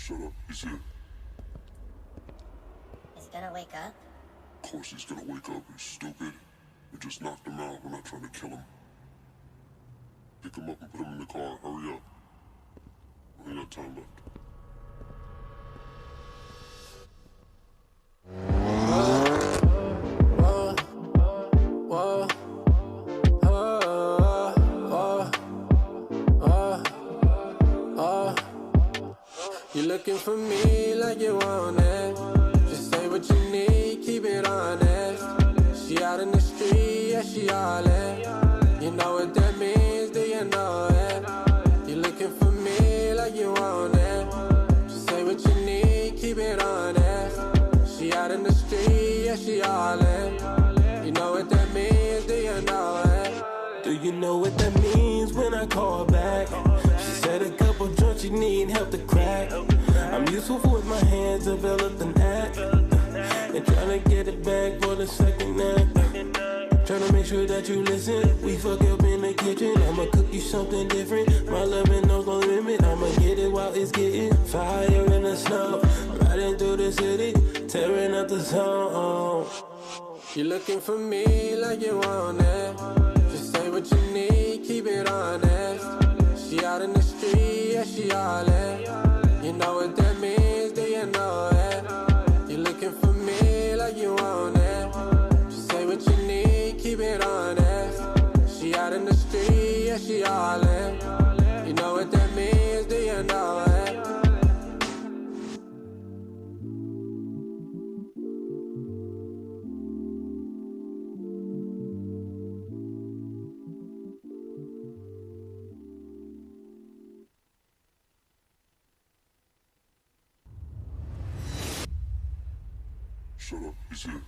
Shut up, he's here. Is he gonna wake up? Of course he's gonna wake up, you stupid. We just knocked him out, we're not trying to kill him. Pick him up and put him in the car, hurry up. We ain't got time left. You looking for me like you want it. Just say what you need, keep it honest. She out in the street, yeah, she all in. You know what that means, do you know it? You looking for me like you want it. Just say what you need, keep it honest. She out in the street, yeah, she all in. You know what that means, do you know it? Do you know what that means when I call back? She said a couple joints you need help to crack. I'm useful with my hands, developed an act. And tryna get it back for the second act. Tryna make sure that you listen. We fuck up in the kitchen. I'ma cook you something different. My loving knows no limit. I'ma get it while it's getting fire in the snow. Riding through the city, tearing up the zone. You looking for me like you want it. Just say what you need, keep it honest. She out in the street, yeah, she all in. You know what that means, do you know it? You looking for me like you want it. Just say what you need, keep it honest. She out in the street, yeah, she all in. You know what that means, do you know it? Shut up, he's here.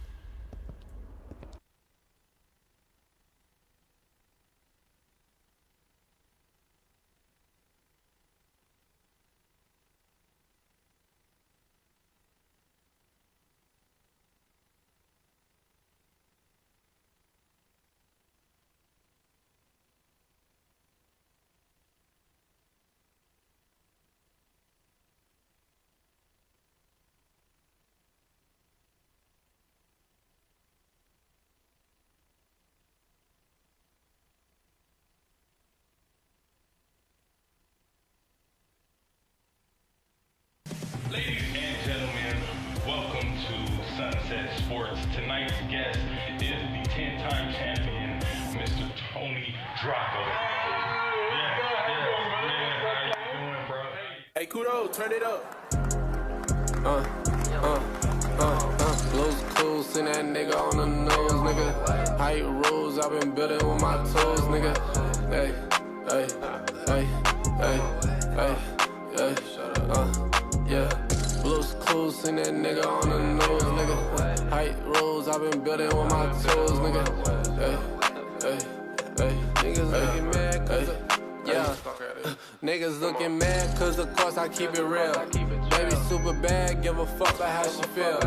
Ladies and gentlemen, welcome to Sunset Sports. Tonight's guest is the 10-time champion, Mr. Tony Draco. Yeah, how you doing, bro? Hey, Kudo, turn it up. Blues cool, send that nigga on the nose, nigga. Height rules, I've been building with my toes, nigga. Hey, hey, hey, hey, hey, hey, yeah. Blues cool, send that nigga on the nose, nigga. Height rules, I've been building with my toes, nigga. Hey, hey, hey, niggas looking mad, cause yeah. Niggas looking mad, cause of course I keep it real. Baby super bad, give a fuck about how she feel.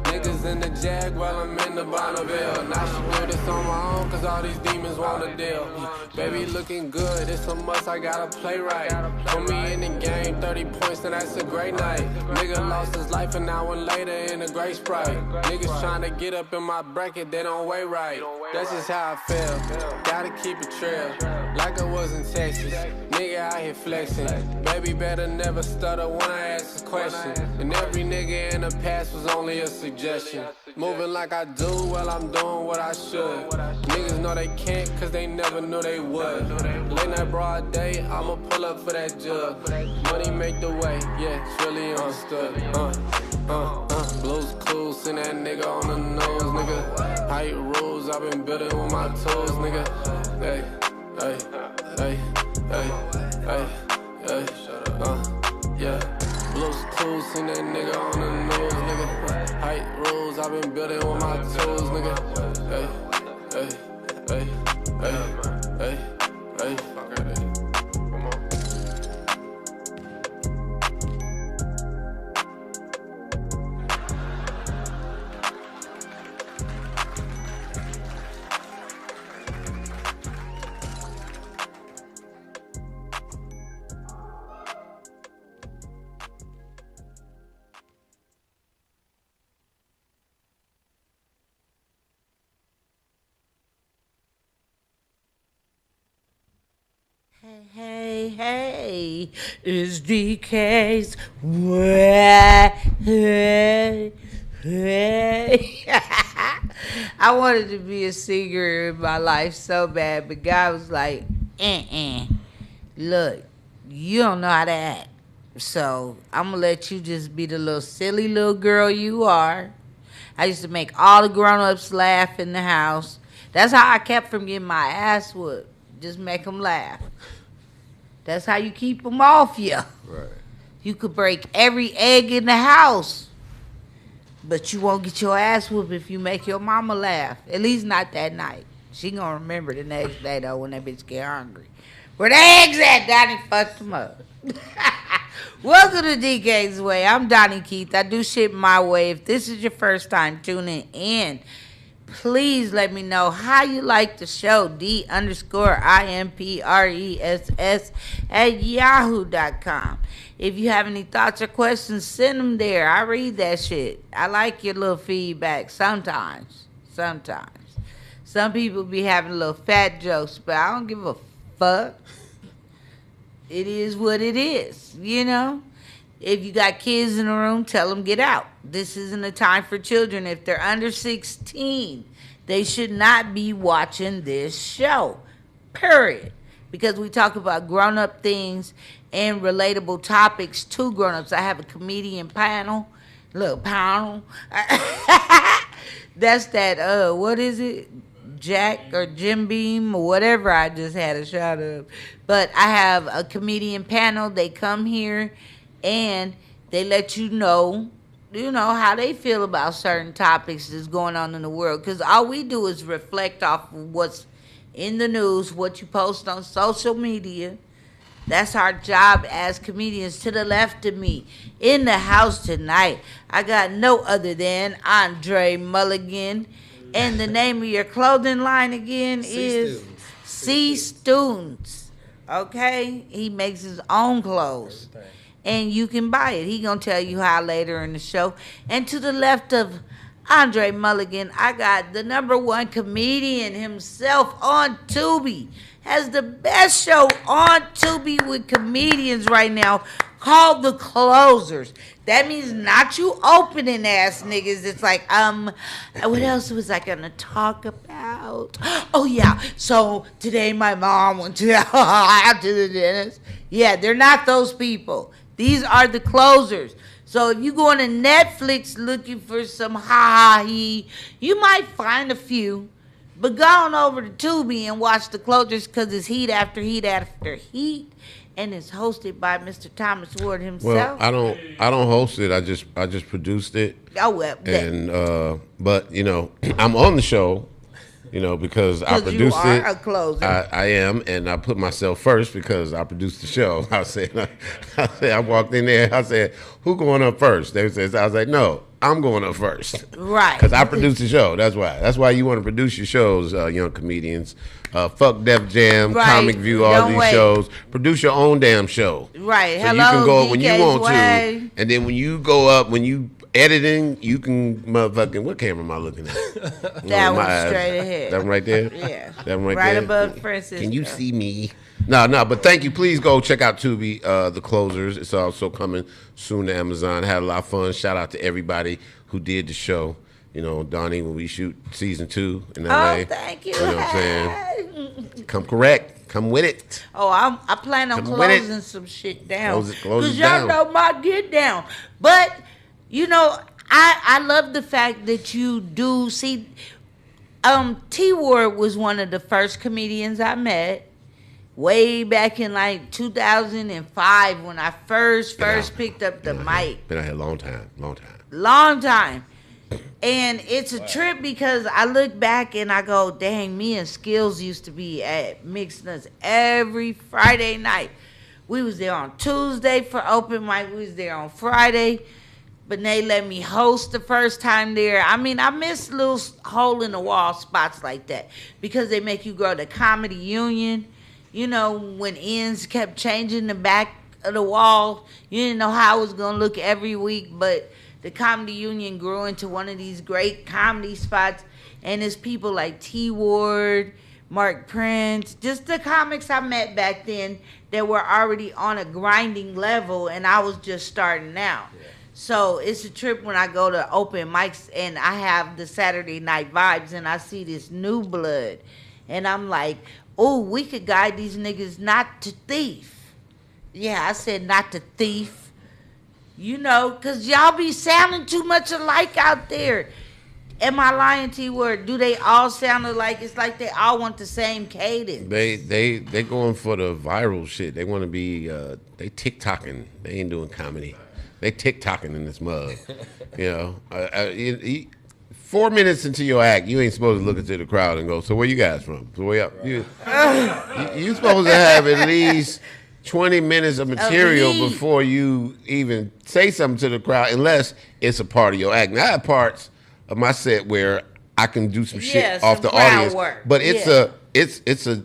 Niggas in the Jag while I'm in the Bonneville. Now she do this on my own, cause all these demons want a deal. Baby looking good, it's a must, I gotta play right. Put me in the game, 30 points, and that's a great night. Nigga lost his life an hour later in a gray Sprite. Niggas trying to get up in my bracket, they don't weigh right. That's just how I feel, gotta keep it trail. Like I was in Texas, nigga out here flexing. Baby better never stutter when I ask a question. And every nigga in the past was only a suggestion. Moving like I do while I'm doing what I should. Niggas know they can't cause they never knew they would. Late night broad day, I'ma pull up for that jug. Money make the way, yeah, it's really understood. Blues cool, send that nigga on the nose, nigga. Height rules, I've been building with my toes, nigga. Hey, hey, hey, hey, hey, hey, yeah. Blues cool, send that nigga on the nose, nigga. Height rules, I've been building with my toes, nigga. Hey, hey, hey, hey, hey, hey. Hey, it's DK's way. I wanted to be a singer in my life so bad, but God was like, look, you don't know how to act. So I'm going to let you just be the little silly little girl you are. I used to make all the grown-ups laugh in the house. That's how I kept from getting my ass whooped. Just make them laugh. That's how you keep them off you. Right. You could break every egg in the house, but you won't get your ass whooped if you make your mama laugh. At least not that night. She gonna remember the next day, though, when that bitch get hungry. Where the eggs at? Donnie fucked them up. Welcome to DK's Way. I'm Daugnekeith. I do shit my way. If this is your first time tuning in, please let me know how you like the show. D_IMPRESS at yahoo.com. If you have any thoughts or questions, send them there. I read that shit. I like your little feedback sometimes. Some people be having little fat jokes, but I don't give a fuck. It is what it is, you know? If you got kids in the room, tell them get out. This isn't a time for children. If they're under 16, they should not be watching this show, period. Because we talk about grown-up things and relatable topics to grown-ups. I have a comedian panel, little panel. That's that, what is it? Jack or Jim Beam or whatever I just had a shot of. But I have a comedian panel. They come here and they let you know how they feel about certain topics that's going on in the world. Because all we do is reflect off of what's in the news, what you post on social media. That's our job as comedians. To the left of me, in the house tonight, I got no other than Andre Mulligan. And the name of your clothing line again is C Students. Okay? He makes his own clothes. And you can buy it. He gonna tell you how later in the show. And to the left of Andre Mulligan, I got the #1 comedian himself on Tubi. Has the best show on Tubi with comedians right now called The Closers. That means not you opening ass niggas. It's like, what else was I gonna talk about? Oh yeah, so today my mom went to the dentist. Yeah, they're not those people. These are The Closers. So if you go on to Netflix looking for some ha-ha-he, you might find a few. But go on over to Tubi and watch The Closers because it's heat after heat after heat. And it's hosted by Mr. Thomas Ward himself. Well, I don't host it. I just produced it. Oh well. And but I'm on the show, because I produced you are it. A closer. I am, and I put myself first because I produced the show. I walked in there. I said, "Who going up first?" They said, I was like, "No, I'm going up first." Right. Because I produced the show. That's why. That's why you want to produce your shows, young comedians. Fuck Def Jam, right. Comic View, all these shows. Produce your own damn show. Right. So Hello, you can go up when you DK's want way. to, and then when you go up, when you editing, you can motherfucking. What camera am I looking at? That one straight ahead. That one right there. Yeah. That one right there. above Francisco. Can you see me? No, but thank you. Please go check out Tubi, The Closers. It's also coming soon to Amazon. Had a lot of fun. Shout out to everybody who did the show. Donnie, when we shoot season 2 in LA. Oh, thank you. You know what I'm saying? Come correct. Come with it. Oh, I plan on closing some shit down. Close it y'all down. know my get down. But, I love the fact that you do see. T Ward was one of the first comedians I met. Way back in like 2005 when I first picked up the mic. Been out here a long time. And it's a trip because I look back and I go, dang, me and Skills used to be at Mixed Nuts every Friday night. We was there on Tuesday for open mic. We was there on Friday. But they let me host the first time there. I mean, I miss little hole-in-the-wall spots like that because they make you go to Comedy Union. When ends kept changing the back of the wall, you didn't know how it was going to look every week, but the Comedy Union grew into one of these great comedy spots, and it's people like T. Ward, Mark Prince, just the comics I met back then that were already on a grinding level, and I was just starting out. Yeah. So it's a trip when I go to open mics and I have the Saturday night vibes and I see this new blood, and I'm like, oh, we could guide these niggas not to thief. Yeah, I said not to thief. You know, because y'all be sounding too much alike out there. Am I lying to you, or do they all sound alike? It's like they all want the same cadence. They going for the viral shit. They want to be, they TikToking. They ain't doing comedy. They TikToking in this mug. You know, 4 minutes into your act, you ain't supposed to look into the crowd and go, so where you guys from? So where y'all, you supposed to have at least 20 minutes of material before you even say something to the crowd, unless it's a part of your act. Now, I have parts of my set where I can do some shit off the audience, but it's a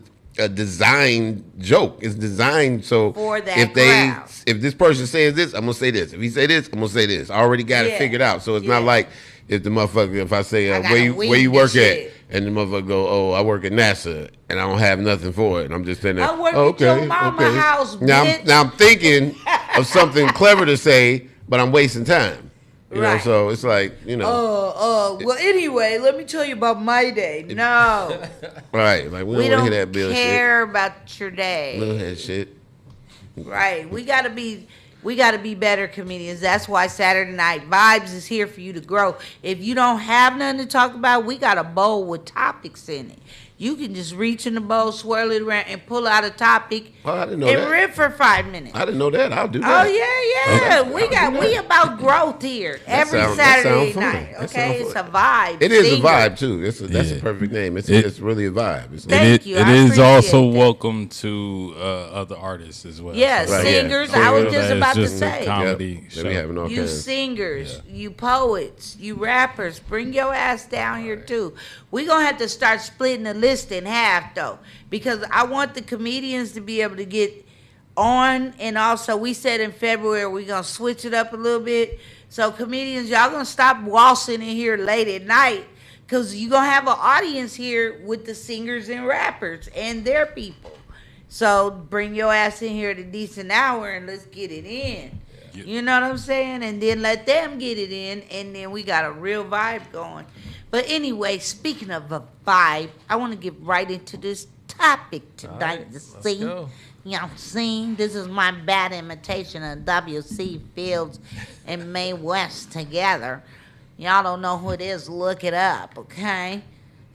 design joke. It's designed so for that crowd. If this person says this, I'm gonna say this. If he say this, I'm gonna say this. I already got it figured out. So it's not like if the motherfucker, if I say where you work at, and the motherfucker go, oh, I work at NASA, and I don't have nothing for it, and I'm just sitting there. I work at your mama house, bitch. Now I'm thinking of something clever to say, but I'm wasting time. You know, so it's like, you know. Well, anyway, let me tell you about my day. No. Right. Like, we don't hear that bullshit. We don't care about your day. Little head shit. Right. We gotta be better comedians. That's why Saturday Night Vibes is here for you to grow. If you don't have nothing to talk about, we got a bowl with topics in it. You can just reach in the bowl, swirl it around, and pull out a topic and rip for 5 minutes. I didn't know that. I'll do that. Oh yeah. We about growth here every Saturday night. Okay, it's a vibe. It is a vibe too. That's a perfect name. It's really a vibe. Thank you. It is also welcome to other artists as well. Yes, singers. I was just about to say. Comedy. You singers, you poets, you rappers, bring your ass down here too. We're going to have to start splitting the list in half, though, because I want the comedians to be able to get on, and also we said in February we're going to switch it up a little bit. So comedians, y'all going to stop waltzing in here late at night, because you're going to have an audience here with the singers and rappers and their people. So bring your ass in here at a decent hour and let's get it in. You know what I'm saying? And then let them get it in, and then we got a real vibe going. But anyway, speaking of a vibe, I want to get right into this topic tonight. Right, You know what I'm saying? This is my bad imitation of W.C. Fields and Mae West together. Y'all don't know who it is, look it up, okay?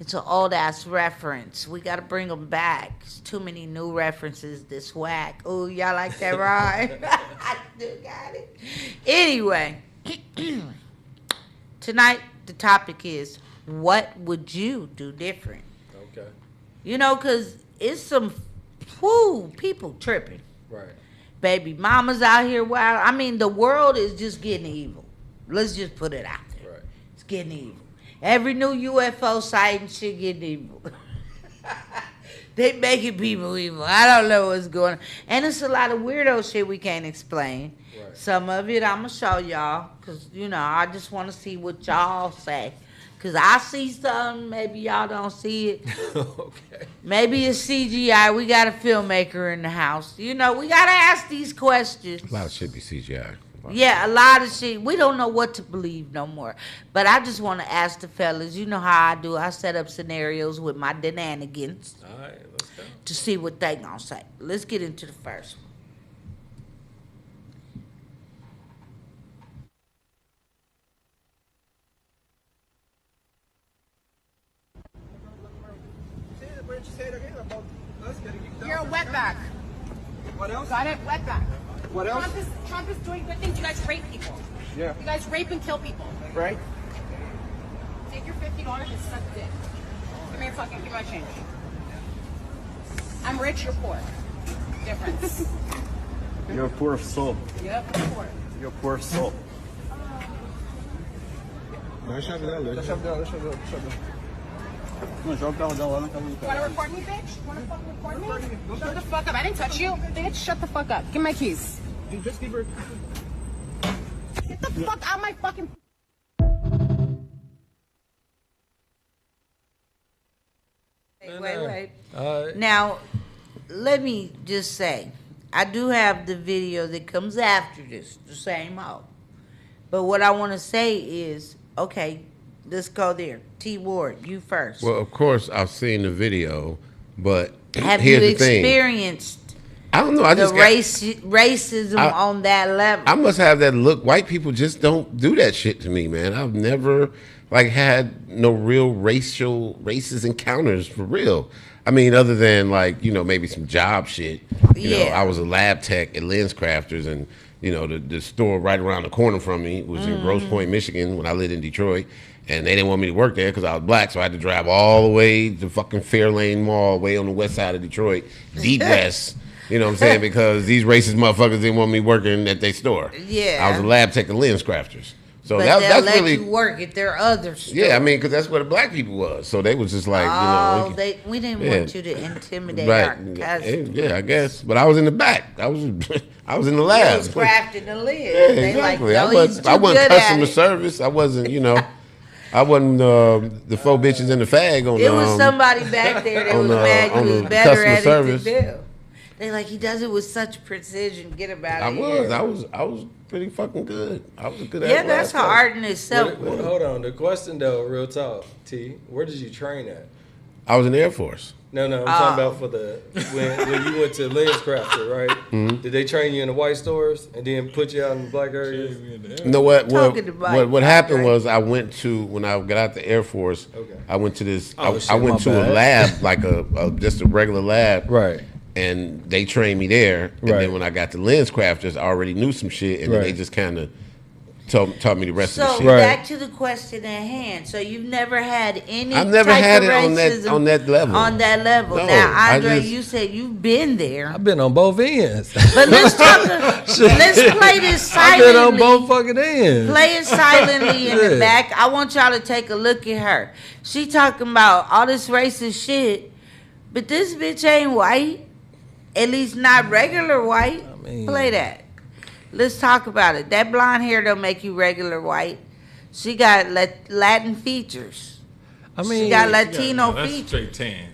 It's an old-ass reference. We got to bring them back. There's too many new references this whack. Oh, y'all like that rhyme? I still got it. Anyway, tonight the topic is, what would you do different? Okay. You know, because it's some people tripping. Right. Baby mamas out here wild. I mean, the world is just getting evil. Let's just put it out there. Right. It's getting evil. Every new UFO sighting shit getting evil. They making people evil. I don't know what's going on. And it's a lot of weirdo shit we can't explain. Right. Some of it I'm going to show y'all, because, you know, I just want to see what y'all say. Because I see something, maybe y'all don't see it. Okay. Maybe it's CGI. We got a filmmaker in the house. You know, we got to ask these questions. A lot of shit be CGI. Yeah, a lot of shit. We don't know what to believe no more. But I just want to ask the fellas, you know how I do. I set up scenarios with my shenanigans All right, let's go. to see what they gonna say. Let's get into the first one. You're a wetback. What else? Got it? Wetback. What else? Trump is doing good things. You guys rape people. Yeah. You guys rape and kill people. Right? Take your $50 and suck dick. Give me your fucking, give me my change. I'm rich, you're poor. Difference. You're a poor soul. Yep, I'm poor. You're a poor soul. Dá a chave dela. Dá a chave dela, deixa eu ver. Não, joga o carro dela lá na casa do You cara. wanna record me, bitch? You wanna fucking record me? Shut the fuck up. I didn't touch you. Bitch, shut the fuck up. Give me my keys. Just give her... Get the fuck out of my fucking... Wait. All right. Now, let me just say, I do have the video that comes after this, the same hoe. But what I want to say is, okay, let's go there. T. Ward, you first. Well, of course, I've seen the video, but have here's you the thing. experienced I don't know. I just racism on that level? I must have that look. White people just don't do that shit to me, man. I've never like had no real racist encounters for real. I mean, other than like, you know, maybe some job shit. You know, I was a lab tech at Lens Crafters, and you know, the store right around the corner from me was in Grosse Pointe, Michigan, when I lived in Detroit. And they didn't want me to work there because I was black, so I had to drive all the way to fucking Fairlane Mall, way on the west side of Detroit, deep west. You know what I'm saying? Because these racist motherfuckers didn't want me working at their store. Yeah. I was a lab tech at Lens Crafters. So but that's let really you work at their other store. Yeah, I mean, because that's where the black people was. So they was just like, oh, you know. we didn't want you to intimidate our cousins. Yeah, I guess. But I was in the back. I was in the lab. You was crafting the lid. Yeah, They exactly. like, no, I wasn't customer service. I wasn't, you know. I wasn't the four bitches in the fag on. It was somebody back there that was mad you was better at it than them. They like, he does it with such precision. Get about it. I was pretty fucking good. I was a good. Yeah, that's an art in itself. Hold on. The question though, real talk, T. Where did you train at? I was in the Air Force. No, I'm talking about for the when you went to Lens Crafter, right? Mm-hmm. Did they train you in the white stores and then put you out in the black areas? You know what happened was I went to, when I got out the Air Force, I went to this. I went to a lab, like just a regular lab, right? And they trained me there. And then when I got to Lens Crafters, I already knew some shit, and then they just kind of taught me the rest of the shit. So back to the question at hand. So you've never had any I've never type had of it on that level. On that level. No, now, Andre, you said you've been there. I've been on both ends. But let's play this silently. I've been on both fucking ends. Play it silently in the back. I want y'all to take a look at her. She talking about all this racist shit, but this bitch ain't white. At least not regular white. Play that. Let's talk about it. That blonde hair don't make you regular white. She got Latin features. She got Latino features. Straight tan.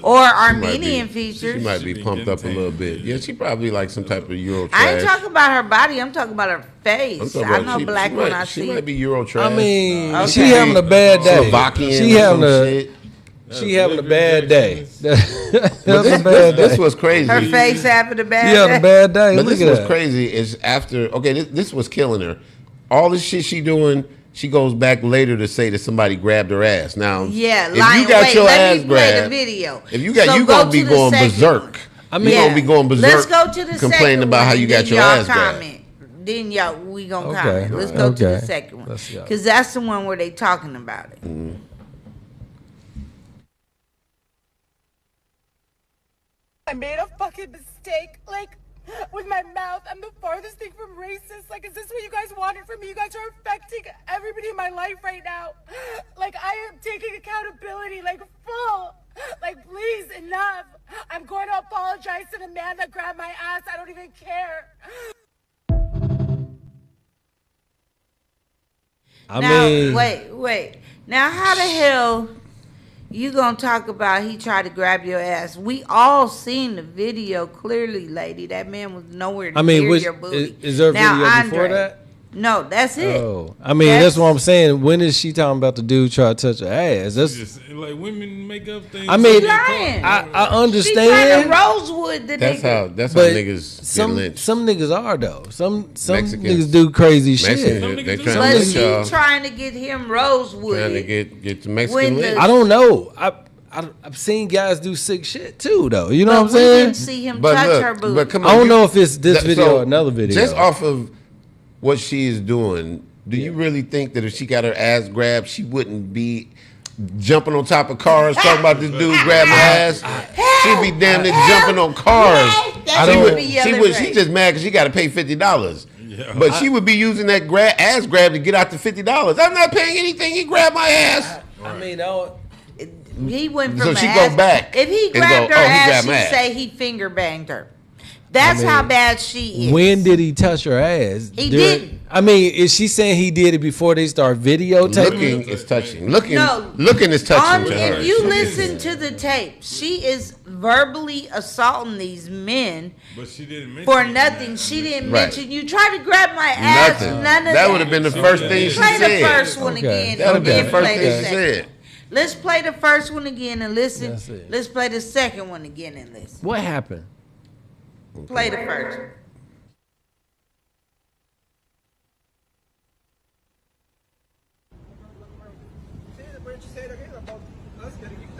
Or Armenian features. She might be pumped up a little bit. Yeah, she probably like some type of Euro trash. I ain't talking about her body. I'm talking about her face. I know black when I see it. She might be Euro trash. I mean, she having a bad day. Slovakian. She having a bad day. This was crazy. Her face having a bad day. She having a bad day. But this was crazy. Is after this was killing her. All this shit she doing. She goes back later to say that somebody grabbed her ass. Now, if you got your ass grabbed, if you gonna be going berserk. I mean, you gonna be going berserk. Let's go to the complaining about how you got your ass grabbed. Then we gonna comment. Let's go to the second one because that's the one where they talking about it. Mm-hmm. I made a fucking mistake. Like, with my mouth, I'm the farthest thing from racist. Like, is this what you guys wanted from me? You guys are affecting everybody in my life right now. Like, I am taking accountability, like, full. Like, please, enough. I'm going to apologize to the man that grabbed my ass. I don't even care. Wait. Now, how the hell you gonna talk about he tried to grab your ass? We all seen the video clearly, lady. That man was nowhere near your booty. Is there a video before that? No, that's it. Oh, I mean, that's what I'm saying. When is she talking about the dude trying to touch her ass? That's just, like women make up things. I mean, I understand. She Rosewood. That's how niggas get lynched. Some niggas are though. Some niggas do crazy shit. But she trying to get him Rosewood. Trying to get the Mexican lynched. I don't know. I've seen guys do sick shit too, though. You know what I'm saying? We didn't see him touch her booty. But come on, I don't know if it's this video or another video. Just off of what she is doing, do you really think that if she got her ass grabbed, she wouldn't be jumping on top of cars talking about this dude grabbing her ass? She'd be damn near jumping on cars. She just mad because she got to pay $50. Yeah. But she would be using that ass grab to get out the $50. I'm not paying anything. He grabbed my ass. I mean, he went from so she go back. If he grabbed her ass, she'd say he finger banged her. That's how bad she is. When did he touch her ass? He didn't. I mean, is she saying he did it before they start videotaping? Looking is touching. Looking is touching to her. If you listen to the tape, she is verbally assaulting these men. But she didn't mention for nothing. She didn't mention you tried to grab my ass. Nothing. None of That would have been the first thing she said. Play the first one again. That would have been the first play thing the she said. Let's play the first one again and listen. That's it. Let's play the second one again and listen. What happened? Play the first.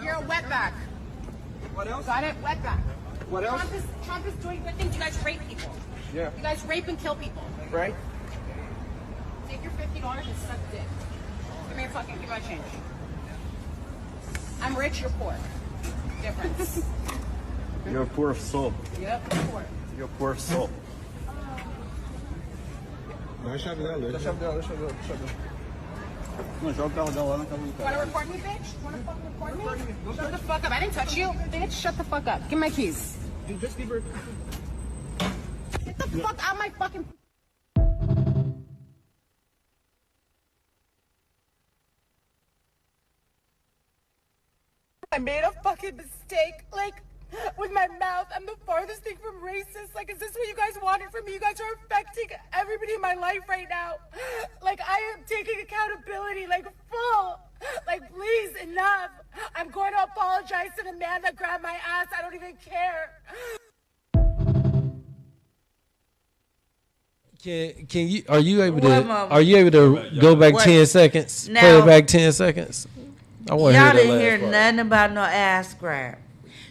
You're a wetback. What else? Got it? Wetback. What else? Trump is doing good things. You guys rape people. Yeah. You guys rape and kill people. Right? Take your $50 and suck dick. Give me your fucking, give me my change. I'm rich, you're poor. Difference. You're a poor soul. Yep, poor. You're a poor soul. Dá a chave dela, deixa a chave dela, deixa a chave dela. Não, joga o carro dela lá na casa do You cara. wanna record me, bitch? You wanna fucking record me? Shut the fuck up. I didn't touch you. Bitch, shut the fuck up. Give me my keys. Just give her. Get the fuck out of my fucking... I made a fucking mistake. Like, with my mouth, I'm the farthest thing from racist. Like, is this what you guys wanted from me? You guys are affecting everybody in my life right now. Like, I am taking accountability, like, full. Like, please, enough. I'm going to apologize to the man that grabbed my ass. I don't even care. Can you are you able to go back 10 seconds? Now, play it back 10 seconds. I want to hear y'all that didn't hear last part. nothing about no ass grab.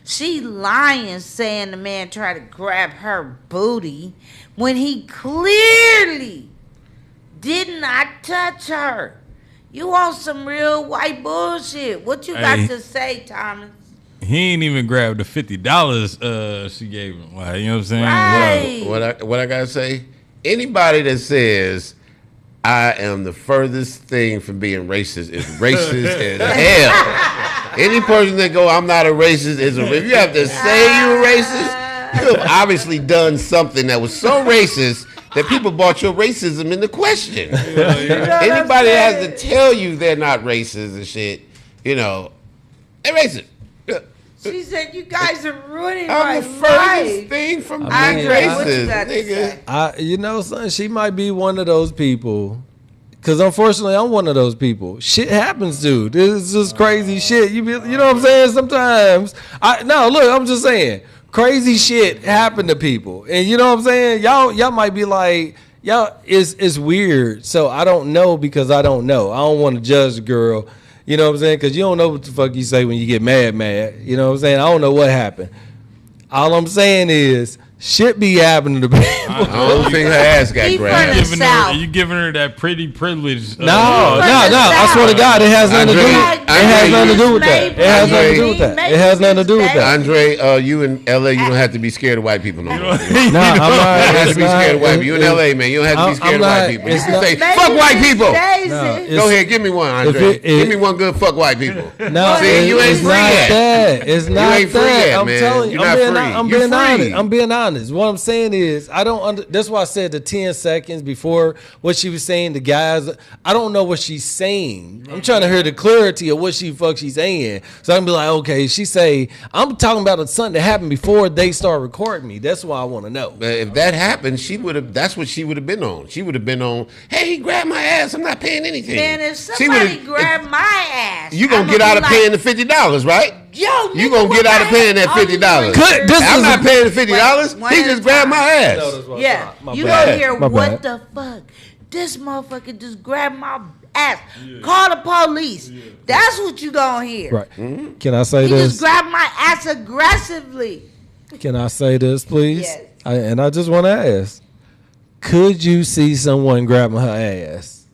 She lying, saying the man tried to grab her booty when he clearly did not touch her. You want some real white bullshit? What you got to say, Thomas? He ain't even grabbed the $50 she gave him. Like, you know what I'm saying? Right. What I gotta say? Anybody that says I am the furthest thing from being racist is racist as hell. Any person that go, I'm not a racist is a. If you have to say you're a racist, you have obviously done something that was so racist that people brought your racism into question. Anybody that has to tell you they're not racist and shit, you know, they're racist. She said, "You guys are ruining I'm my the furthest life." thing from being Andre, what you racist, got to say? You know, son, she might be one of those people. Because unfortunately, I'm one of those people. Shit happens, dude. This is just crazy shit. You know what I'm saying? Sometimes, I'm just saying, crazy shit happen to people, and you know what I'm saying. Y'all might be like, it's weird. So I don't know because I don't know. I don't want to judge the girl. You know what I'm saying? Because you don't know what the fuck you say when you get mad. You know what I'm saying? I don't know what happened. All I'm saying is, shit be happening to people. I don't think her ass got grabbed. You giving her that pretty privilege. No. I swear to God, it has nothing to do. It has nothing to do with that. It has nothing to do with that. It has nothing to do with that. Andre, you in LA, you don't have to be scared of white people no more. Nah, I'm not. You don't have to be scared of white people. You in LA, man. You don't have to be scared of white people. You can say, fuck white people. Go ahead, give me one, Andre. Give me one good fuck white people. No, see, you ain't free yet. It's not that. You ain't free yet, I'm man. telling you, You're not free. I'm being honest. I'm being honest. What I'm saying is, I don't. That's why I said the 10 seconds before what she was saying. The guys, I don't know what she's saying. I'm trying to hear the clarity of what she's saying. So I can be like, okay, she say, I'm talking about something that happened before they start recording me. That's why I want to know. But if that happened, she would have. That's what she would have been on. She would have been on. Hey, he grabbed my ass. I'm not paying anything. Man, if somebody grabbed my ass, you gonna get out of paying the $50, right? Yo, you gonna get out of paying that $50? I'm not paying the $50. He just grabbed my ass. Yeah, you gonna hear what the fuck? This motherfucker just grabbed my ass. Call the police. That's what you gonna hear. Right? Can I say he this? He just grabbed my ass aggressively. Can I say this, please? Yes. I just want to ask: could you see someone grabbing her ass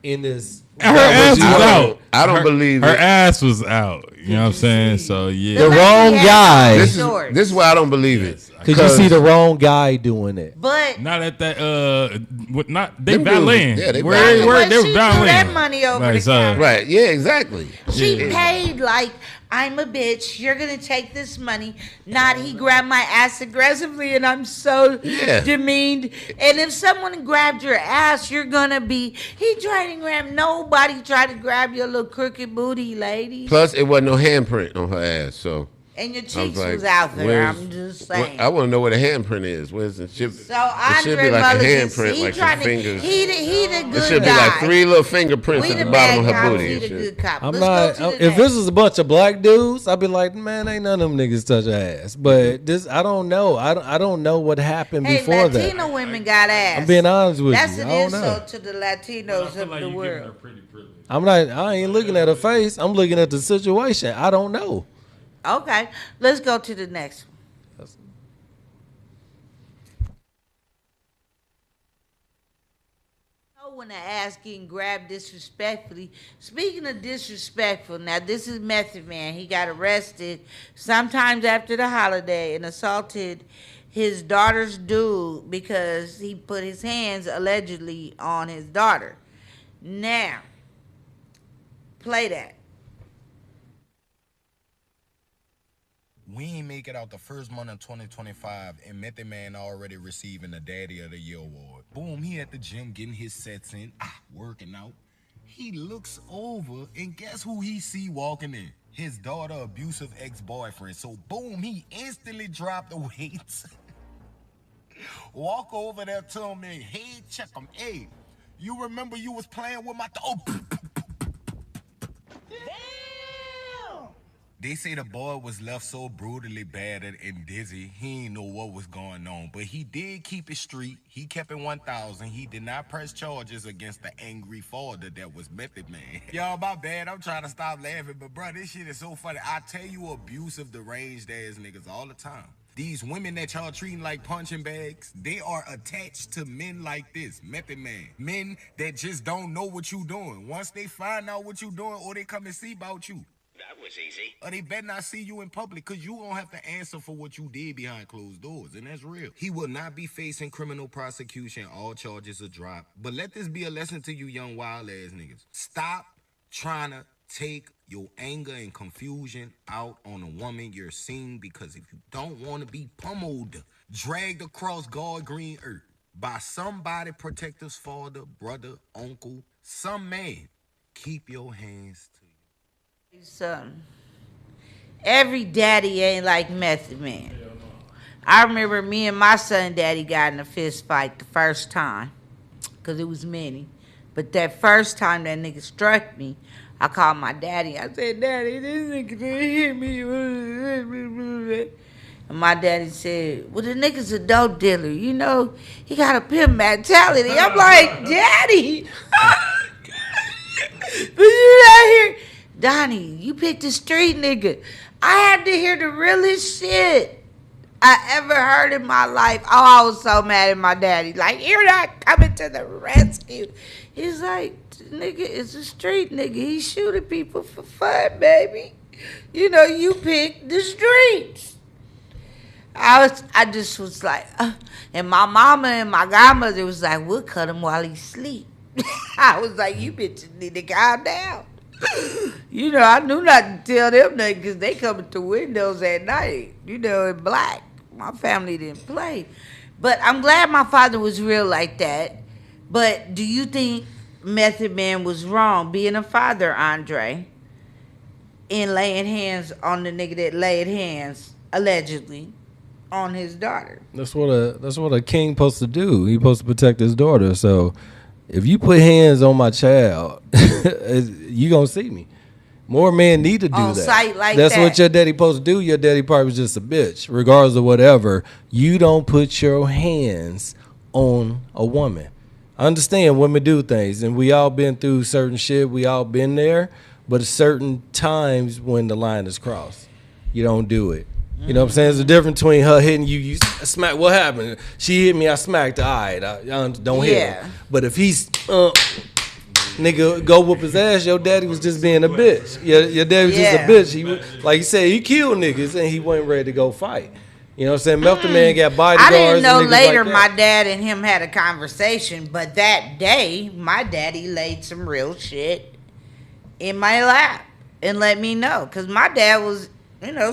in this? Her ass is out. I don't believe her it. ass was out. You know what I'm saying? So yeah, The wrong guy. This is why I don't believe it. Because you see the wrong guy doing it. But not at that. Not they Them dudes- valeting. yeah, they where valeting. they she were threw valeting. that money over the counter. Right. Yeah. Exactly. She paid like, I'm a bitch. You're going to take this money. Not he grabbed my ass aggressively and I'm so demeaned. And if someone grabbed your ass, you're going to be, he tried to grab, nobody tried to grab your little crooked booty, lady. Plus, it wasn't no handprint on her ass, so. And your I cheeks like, was out there. where's- I'm just saying. I want to know where the handprint is. Where's it? Should, So it should Andre be like a Mulligan, handprint, he like trying some to, fingers. he the good It should be guy. like 3 little fingerprints We at the the bottom of bad her cops, booty. he and the shit. good cop. I'm Let's not. go to the If next. this was a bunch of black dudes, I'd be like, man, ain't none of them niggas touch her ass. But this, I don't know. I don't know what happened Hey, before Latino that. women got ass. I'm being honest with That's you. an I don't know. insult to the Latinos of the world. I'm not. I ain't looking at her face. I'm looking at the situation. I don't know. Okay, let's go to the next one. When the ass getting grabbed disrespectfully. Speaking of disrespectful, now this is Method Man. He got arrested sometimes after the holiday and assaulted his daughter's dude because he put his hands allegedly on his daughter. Now, play that. We ain't make it out the first month of 2025, and Method Man already receiving the Daddy of the Year award. Boom, he at the gym getting his sets in, working out. He looks over, and guess who he see walking in? His daughter, abusive ex-boyfriend. So boom, he instantly dropped the weights. Walk over there, tell me, hey, check him, hey, you remember you was playing with my They say the boy was left so brutally battered and dizzy, he ain't know what was going on. But he did keep it street. He kept it 1,000. He did not press charges against the angry father that was Method Man. Y'all, my bad. I'm trying to stop laughing. But, bro, this shit is so funny. I tell you abusive, deranged ass niggas all the time. These women that y'all treating like punching bags, they are attached to men like this, Method Man. Men that just don't know what you doing. Once they find out what you doing or they come and see about you, that was easy. Or they better not see you in public, because you gonna have to answer for what you did behind closed doors, and that's real. He will not be facing criminal prosecution. All charges are dropped. But let this be a lesson to you young wild ass niggas. Stop trying to take your anger and confusion out on a woman you're seeing, because if you don't want to be pummeled, dragged across God green earth by somebody, protective's father, brother, uncle, some man, keep your hands to Son, every daddy ain't like Method Man. I remember me and my son daddy got in a fist fight the first time, because it was many. But that first time that nigga struck me, I called my daddy. I said, Daddy, this nigga hit me. And my daddy said, well, the nigga's a dope dealer. You know, he got a pimp mentality. I'm like, Daddy. But you not here. Donnie, you picked a street nigga. I had to hear the realest shit I ever heard in my life. Oh, I was so mad at my daddy. Like, you're not coming to the rescue. He's like, nigga, it's a street nigga. He's shooting people for fun, baby. You know, you picked the streets. I just was like, and my mama and my godmother was like, we'll cut him while he sleep. I was like, you bitches need to calm down. You know, I knew not to tell them nothing because they coming through windows at night, you know, in black. My family didn't play. But I'm glad my father was real like that. But do you think Method Man was wrong being a father, Andre, in laying hands on the nigga that laid hands, allegedly, on his daughter? That's what a king supposed to do. He supposed to protect his daughter. So if you put hands on my child, you gonna see me. More men need to do on that. Sight like That's that. what your daddy supposed to do. Your daddy probably was just a bitch, regardless of whatever. You don't put your hands on a woman. I understand women do things, and we all been through certain shit. We all been there, but at certain times when the line is crossed, you don't do it. You know what I'm saying? There's a difference between her hitting you, you smack. What happened? She hit me, I smacked her. All right, I don't hit her. But if he's nigga go whoop his ass. Your daddy was just being a bitch. Your daddy was just a bitch. He like you said, he killed niggas and he wasn't ready to go fight. You know what I'm saying? Method Man got bodyguards. I didn't know and niggas later like my dad and him had a conversation, but that day my daddy laid some real shit in my lap and let me know. Because my dad was,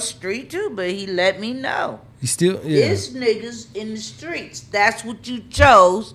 street too, but he let me know. He still, This nigga's in the streets. That's what you chose.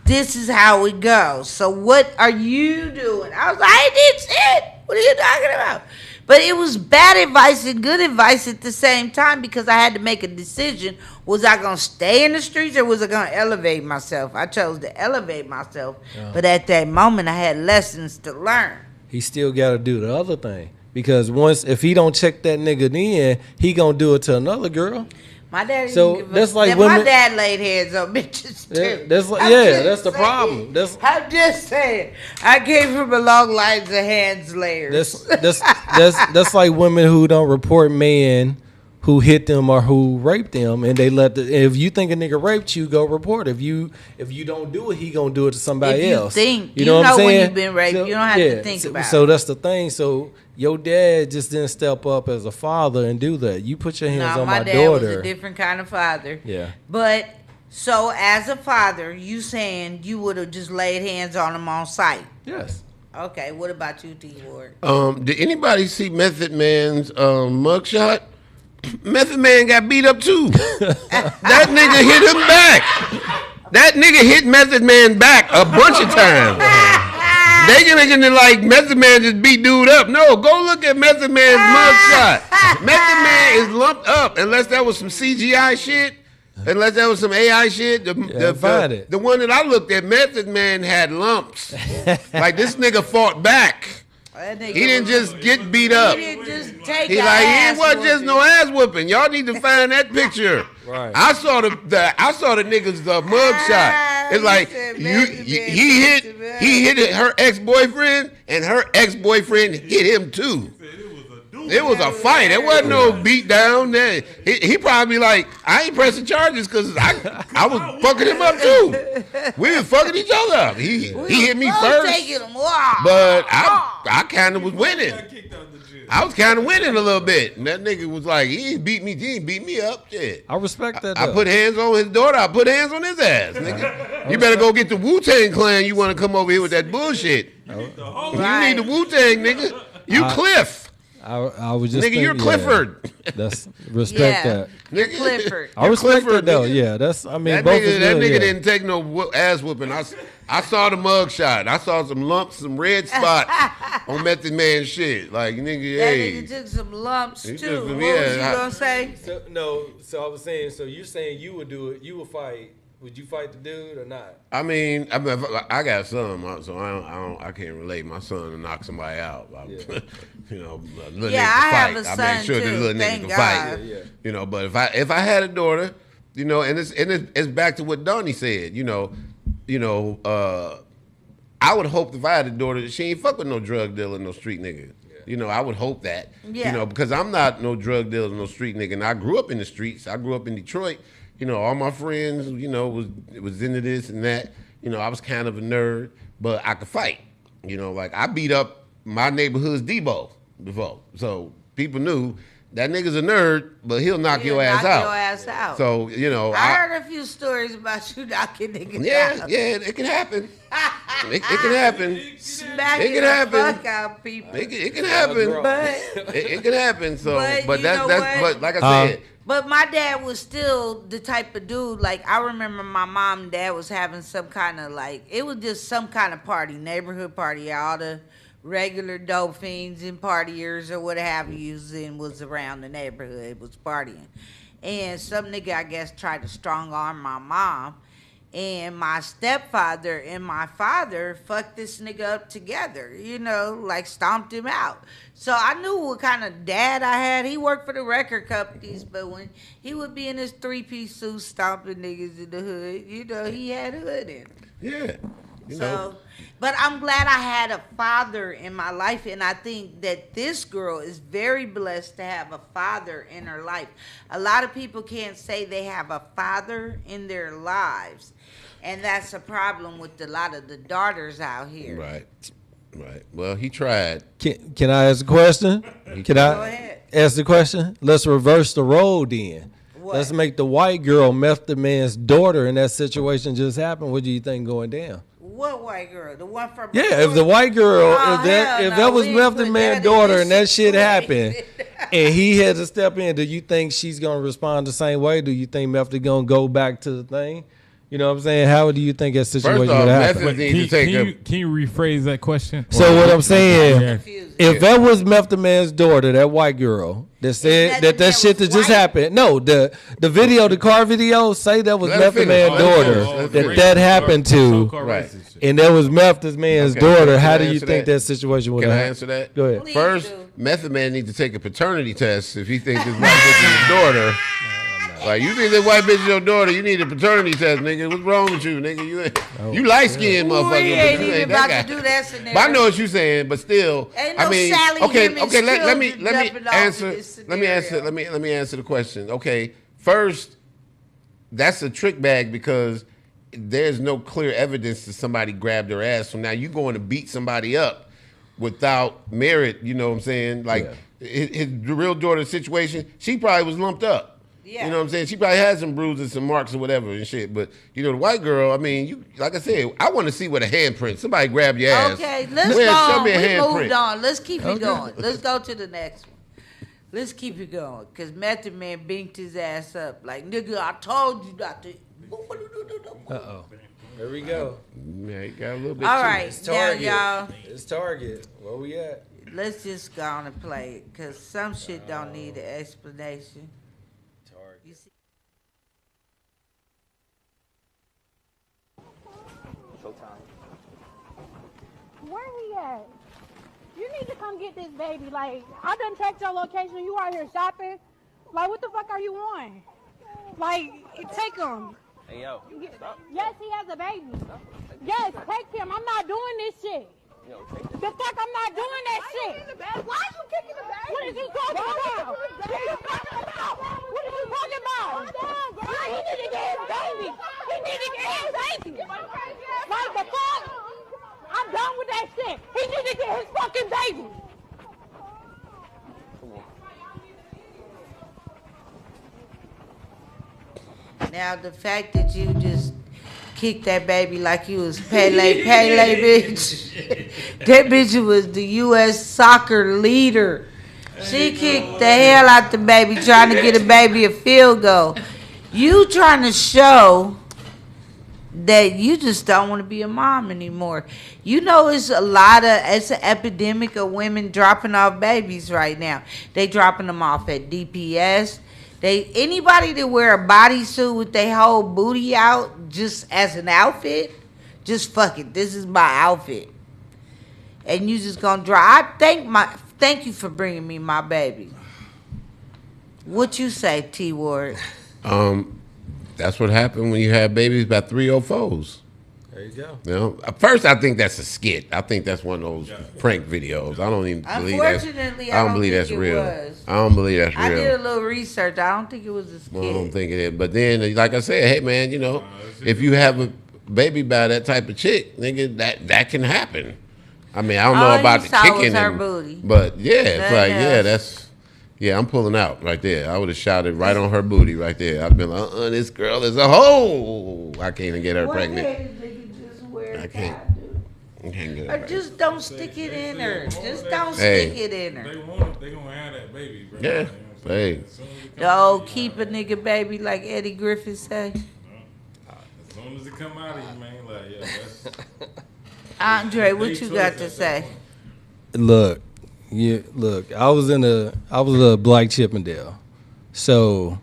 This is how it goes. So what are you doing? I was like, I did shit. What are you talking about? But it was bad advice and good advice at the same time because I had to make a decision. Was I going to stay in the streets or was I going to elevate myself? I chose to elevate myself. But at that moment, I had lessons to learn. He still got to do the other thing. Because if he don't check that nigga in, he going to do it to another girl. My dad that's like women. My dad laid hands on bitches too. That's the problem. I'm just saying. I came from a long lines of hands layers. That's like women who don't report men who hit them or who raped them, and they if you think a nigga raped you, go report. If you don't do it, he gonna do it to somebody else. You know what I'm saying? When you've been raped, you don't have to think about it. So that's the thing. So your dad just didn't step up as a father and do that. You put your hands on my daughter. My dad was a different kind of father. Yeah. But so as a father, you saying you would have just laid hands on him on sight? Yes. Okay. What about you, T. Ward? Did anybody see Method Man's mugshot? Method Man got beat up too. That nigga hit him back. That nigga hit Method Man back a bunch of times. They making it like Method Man just beat dude up. No, go look at Method Man's mugshot. Method Man is lumped up unless that was some CGI shit. Unless that was some AI shit. The one that I looked at, Method Man had lumps. Like this nigga fought back. He didn't just get beat up. He didn't just take He's like, it wasn't just no ass whooping. Y'all need to find that picture. Right. I saw the nigga's mugshot. It's like he hit her ex-boyfriend and her ex-boyfriend hit him too. It was a fight. It wasn't no beat down. He probably like, I ain't pressing charges because I was fucking him up too. We was fucking each other up. He hit me first, but I kind of was winning. I was kind of winning a little bit. And that nigga was like, he ain't beat me up. Shit. I respect that. I put hands on his daughter. I put hands on his ass, nigga. You better go get the Wu-Tang Clan. You want to come over here with that bullshit. You need the Wu-Tang, nigga. You Cliff. I was just nigga, you're Clifford. That's respect that. You're Clifford. I respect Clifford, that though. Nigga. Yeah, that's. I mean, that both nigga, is that good, nigga yeah. didn't take no ass whooping. I saw the mug shot. I saw some lumps, some red spots on Method Man shit. Like nigga, That hey. nigga took some lumps too. took some- What was you gonna say? So I was saying. So you saying you would do it? You would fight? Would you fight the dude or not? I mean, I got some, so I can't relate. My son to knock somebody out. Little nigga I have can a fight. son I make sure too, the little nigga thank can God. fight. Yeah. You know, but if I had a daughter, you know, and it's back to what Donnie said. I would hope if I had a daughter that she ain't fuck with no drug dealer, no street nigga. You know, I would hope that. Yeah. You know, because I'm not no drug dealer, no street nigga. And I grew up in the streets. I grew up in Detroit. You know, all my friends, you know, was into this and that. You know, I was kind of a nerd, but I could fight. You know, like I beat up my neighborhood's Debo before. So people knew that nigga's a nerd, but he'll knock your ass out. So, you know. I heard a few stories about you knocking niggas out. Yeah, it can happen. It can happen. Smacking It can happen. the fuck out people. It can happen. But It can happen. So, But that's you know what? but like I said. But my dad was still the type of dude, like, I remember my mom and dad was having some kind of, like, it was just some kind of party, neighborhood party. All the regular dope fiends and partiers or what have you was around the neighborhood, was partying. And some nigga, I guess, tried to strong arm my mom. And my stepfather and my father fucked this nigga up together, you know, like stomped him out. So I knew what kind of dad I had. He worked for the record companies, but when he would be in his three-piece suit stomping niggas in the hood, you know, he had hood in him. Yeah. know. But I'm glad I had a father in my life, and I think that this girl is very blessed to have a father in her life. A lot of people can't say they have a father in their lives, and that's a problem with a lot of the daughters out here. Right. Well, he tried. Can I ask a question? Can Go I ahead. ask the question? Let's reverse the role then. What? Let's make the white girl method man's daughter in that situation just happened. What do you think going down? What white girl? The one from Yeah, if the white girl, Oh, if that hell no, was we ain't method put man's that in daughter this and that shit happened, situation. and he had to step in, do you think she's gonna respond the same way? Do you think method gonna go back to the thing? You know what I'm saying? How do you think that situation First off, would happen? Method need to take Can you rephrase that question? So what I'm saying, Yeah. if that was Method Man's daughter, that white girl that said that shit that just happened, no, the video, the car video, say that was Let her Method finish. Man's Let her daughter finish. that happened to, Right. and that was Method Man's Okay, daughter. can How I do you answer think that? that situation would Can I happen? answer that? Go ahead. Please First, do. Method Man needs to take a paternity test if he thinks this white bitch is his daughter. Like, you think that white bitch is your daughter, you need a paternity test, nigga. What's wrong with you, nigga? You light-skinned motherfucker. We but ain't you even ain't that about guy. to do that scenario. But I know what you're saying, but still, Ain't no I mean, Sally okay, Hemings let me children jumping off answer. in this Let me answer the question. Okay, first, that's a trick bag because there's no clear evidence that somebody grabbed her ass. So now you going to beat somebody up without merit. You know what I'm saying? Like his real daughter's situation, she probably was lumped up. Yeah. You know what I'm saying? She probably had some bruises, some marks or whatever and shit. But, you know, the white girl, I mean, you like I said, I want to see what a handprint. Somebody grab your ass. Okay, let's Where- go show on. me a We handprint. moved on. Let's keep it going. Let's go to the next one. Let's keep it going. Because Method Man binked his ass up. Like, nigga, I told you not to. Uh-oh. There we go. Yeah, you got a little bit All too. right, It's now, Target. y'all, It's Target. Where we at? let's just go on and play it. Because some shit don't need an explanation. You see? Where he at? You need to come get this baby. Like, I done checked your location. You out here shopping. Like, what the fuck are you on? Like, take him. Hey, yo. Yes, he has a baby. Yes, take him. I'm not doing this shit. The fuck, I'm not doing that shit. Why are you kicking the baby? What is you talking about? What are you talking about? What are you talking about? He need to get his baby. He need to get his baby. Like, the fuck? I'm done with that shit. He need to get his fucking baby. Now, the fact that you just kicked that baby like you was Pele, bitch. That bitch was the U.S. soccer leader. She kicked the hell out the baby trying to get a baby a field goal. You trying to show that you just don't want to be a mom anymore. You know, it's an epidemic of women dropping off babies right now. They dropping them off at DPS. Anybody that wear a bodysuit with their whole booty out just as an outfit, just fuck it. This is my outfit. And you just gonna drop. Thank you for bringing me my baby. What you say, T Ward? That's what happened when you have babies by 304s. There you go. You know, at first I think that's a skit. I think that's one of those prank videos. I don't even believe that's. Unfortunately, I don't believe think that's it real. was. I don't believe that's real. I did a little research. I don't think it was a skit. I don't think it is. But then, like I said, hey man, you know, if you have a baby by that type of chick, nigga, that can happen. I mean, I don't know All about you the saw was kicking, her and- booty. but yeah, it's Nothing like else. I'm pulling out right there. I would have shouted right on her booty right there. I'd been like, this girl is a hoe. I can't even get her pregnant. I can't. I can't get her Or pregnant. just don't stick it in her. Just don't Hey. stick it in her. They want it. They gonna have that baby, bro. Yeah. Hey. The old keep a nigga baby like Eddie Griffin say. As soon as it come out of you, man, like, yeah, that's. Andre, what you got to say? Look, I was a Black Chippendale, so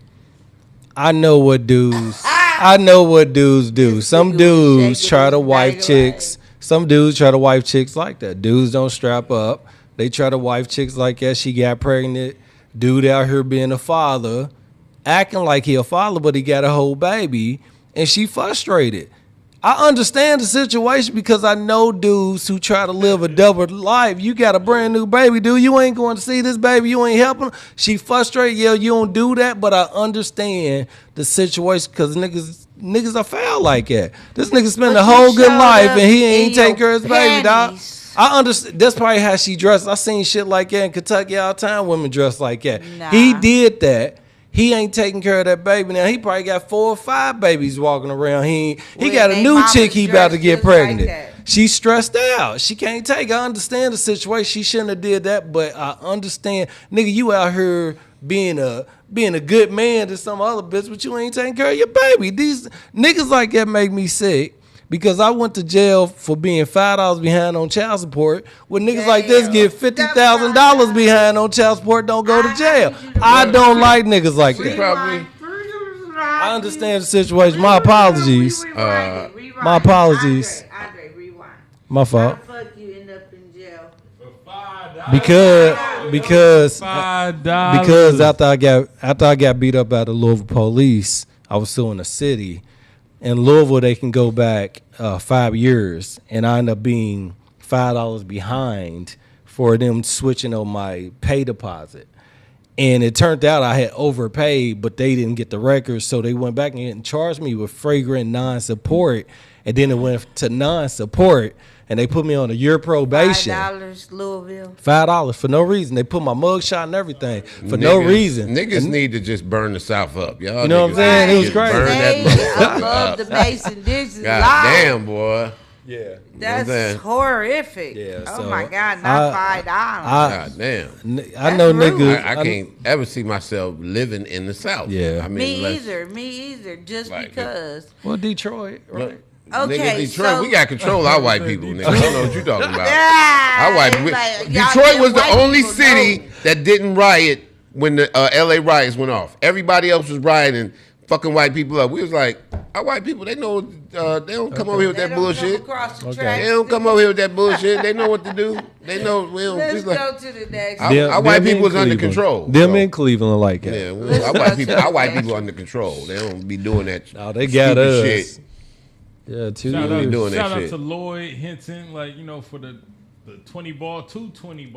I know what dudes. I know what dudes do. Some dudes try to wife chicks. Some dudes try to wife chicks like that. Dudes don't strap up. They try to wife chicks like that. She got pregnant. Dude out here being a father, acting like he a father, but he got a whole baby, and she frustrated. I understand the situation because I know dudes who try to live a double life. You got a brand new baby, dude. You ain't going to see this baby. You ain't helping her. She frustrated. Yeah, you don't do that, but I understand the situation because niggas are foul like that. This nigga spent a whole good life and he ain't taking care of his baby, dog. I understand. That's probably how she dressed. I seen shit like that in Kentucky all the time. Women dress like that. Nah. He did that. He ain't taking care of that baby now. He probably got 4 or 5 babies walking around. He got a new chick he about to get pregnant. Like she's stressed out. She can't take it. I understand the situation. She shouldn't have did that, but I understand. Nigga, you out here being a good man to some other bitch, but you ain't taking care of your baby. These niggas like that make me sick. Because I went to jail for being $5 behind on child support. When niggas like this get $50,000 behind on child support, don't go to jail. I don't like niggas like that. I understand the situation. My apologies. My apologies. Andre, rewind. My fault. How the fuck you end up in jail? Because $5. after I got beat up by the Louisville police, I was still in the city. In Louisville, they can go back 5 years, and I end up being $5 behind for them switching on my pay deposit. And it turned out I had overpaid, but they didn't get the records, so they went back and charged me with flagrant non-support, and then it went to non-support, and they put me on a year probation. $5, Louisville. $5 for no reason. They put my mugshot and everything for no reason. Niggas need to just burn the South up, y'all. You know what I'm saying? It was crazy. Burn that above the Mason Dixon. God damn, boy. Yeah. That's horrific. Yeah, oh so my God, not $5. God damn. I know niggas. I can't ever see myself living in the South. Yeah. I mean, me either. Just like, because. Well, Detroit, right? Okay, nigga, Detroit, so, we got control our white people, nigga. I don't know what you're talking about. Our white people. Like, Detroit was the only city that didn't riot when the LA riots went off. Everybody else was rioting, fucking white people up. We was like, our white people, they know, they don't come over here with that bullshit. They don't come over here with that bullshit. They know what to do. They know. We don't. Let's go to the next. Our white people was under control. Them in Cleveland like that. Yeah, our white people under control. They don't be doing that. No, they got us. Shit. Yeah, too. Shout out shit. to Lloyd Hinton, for the 220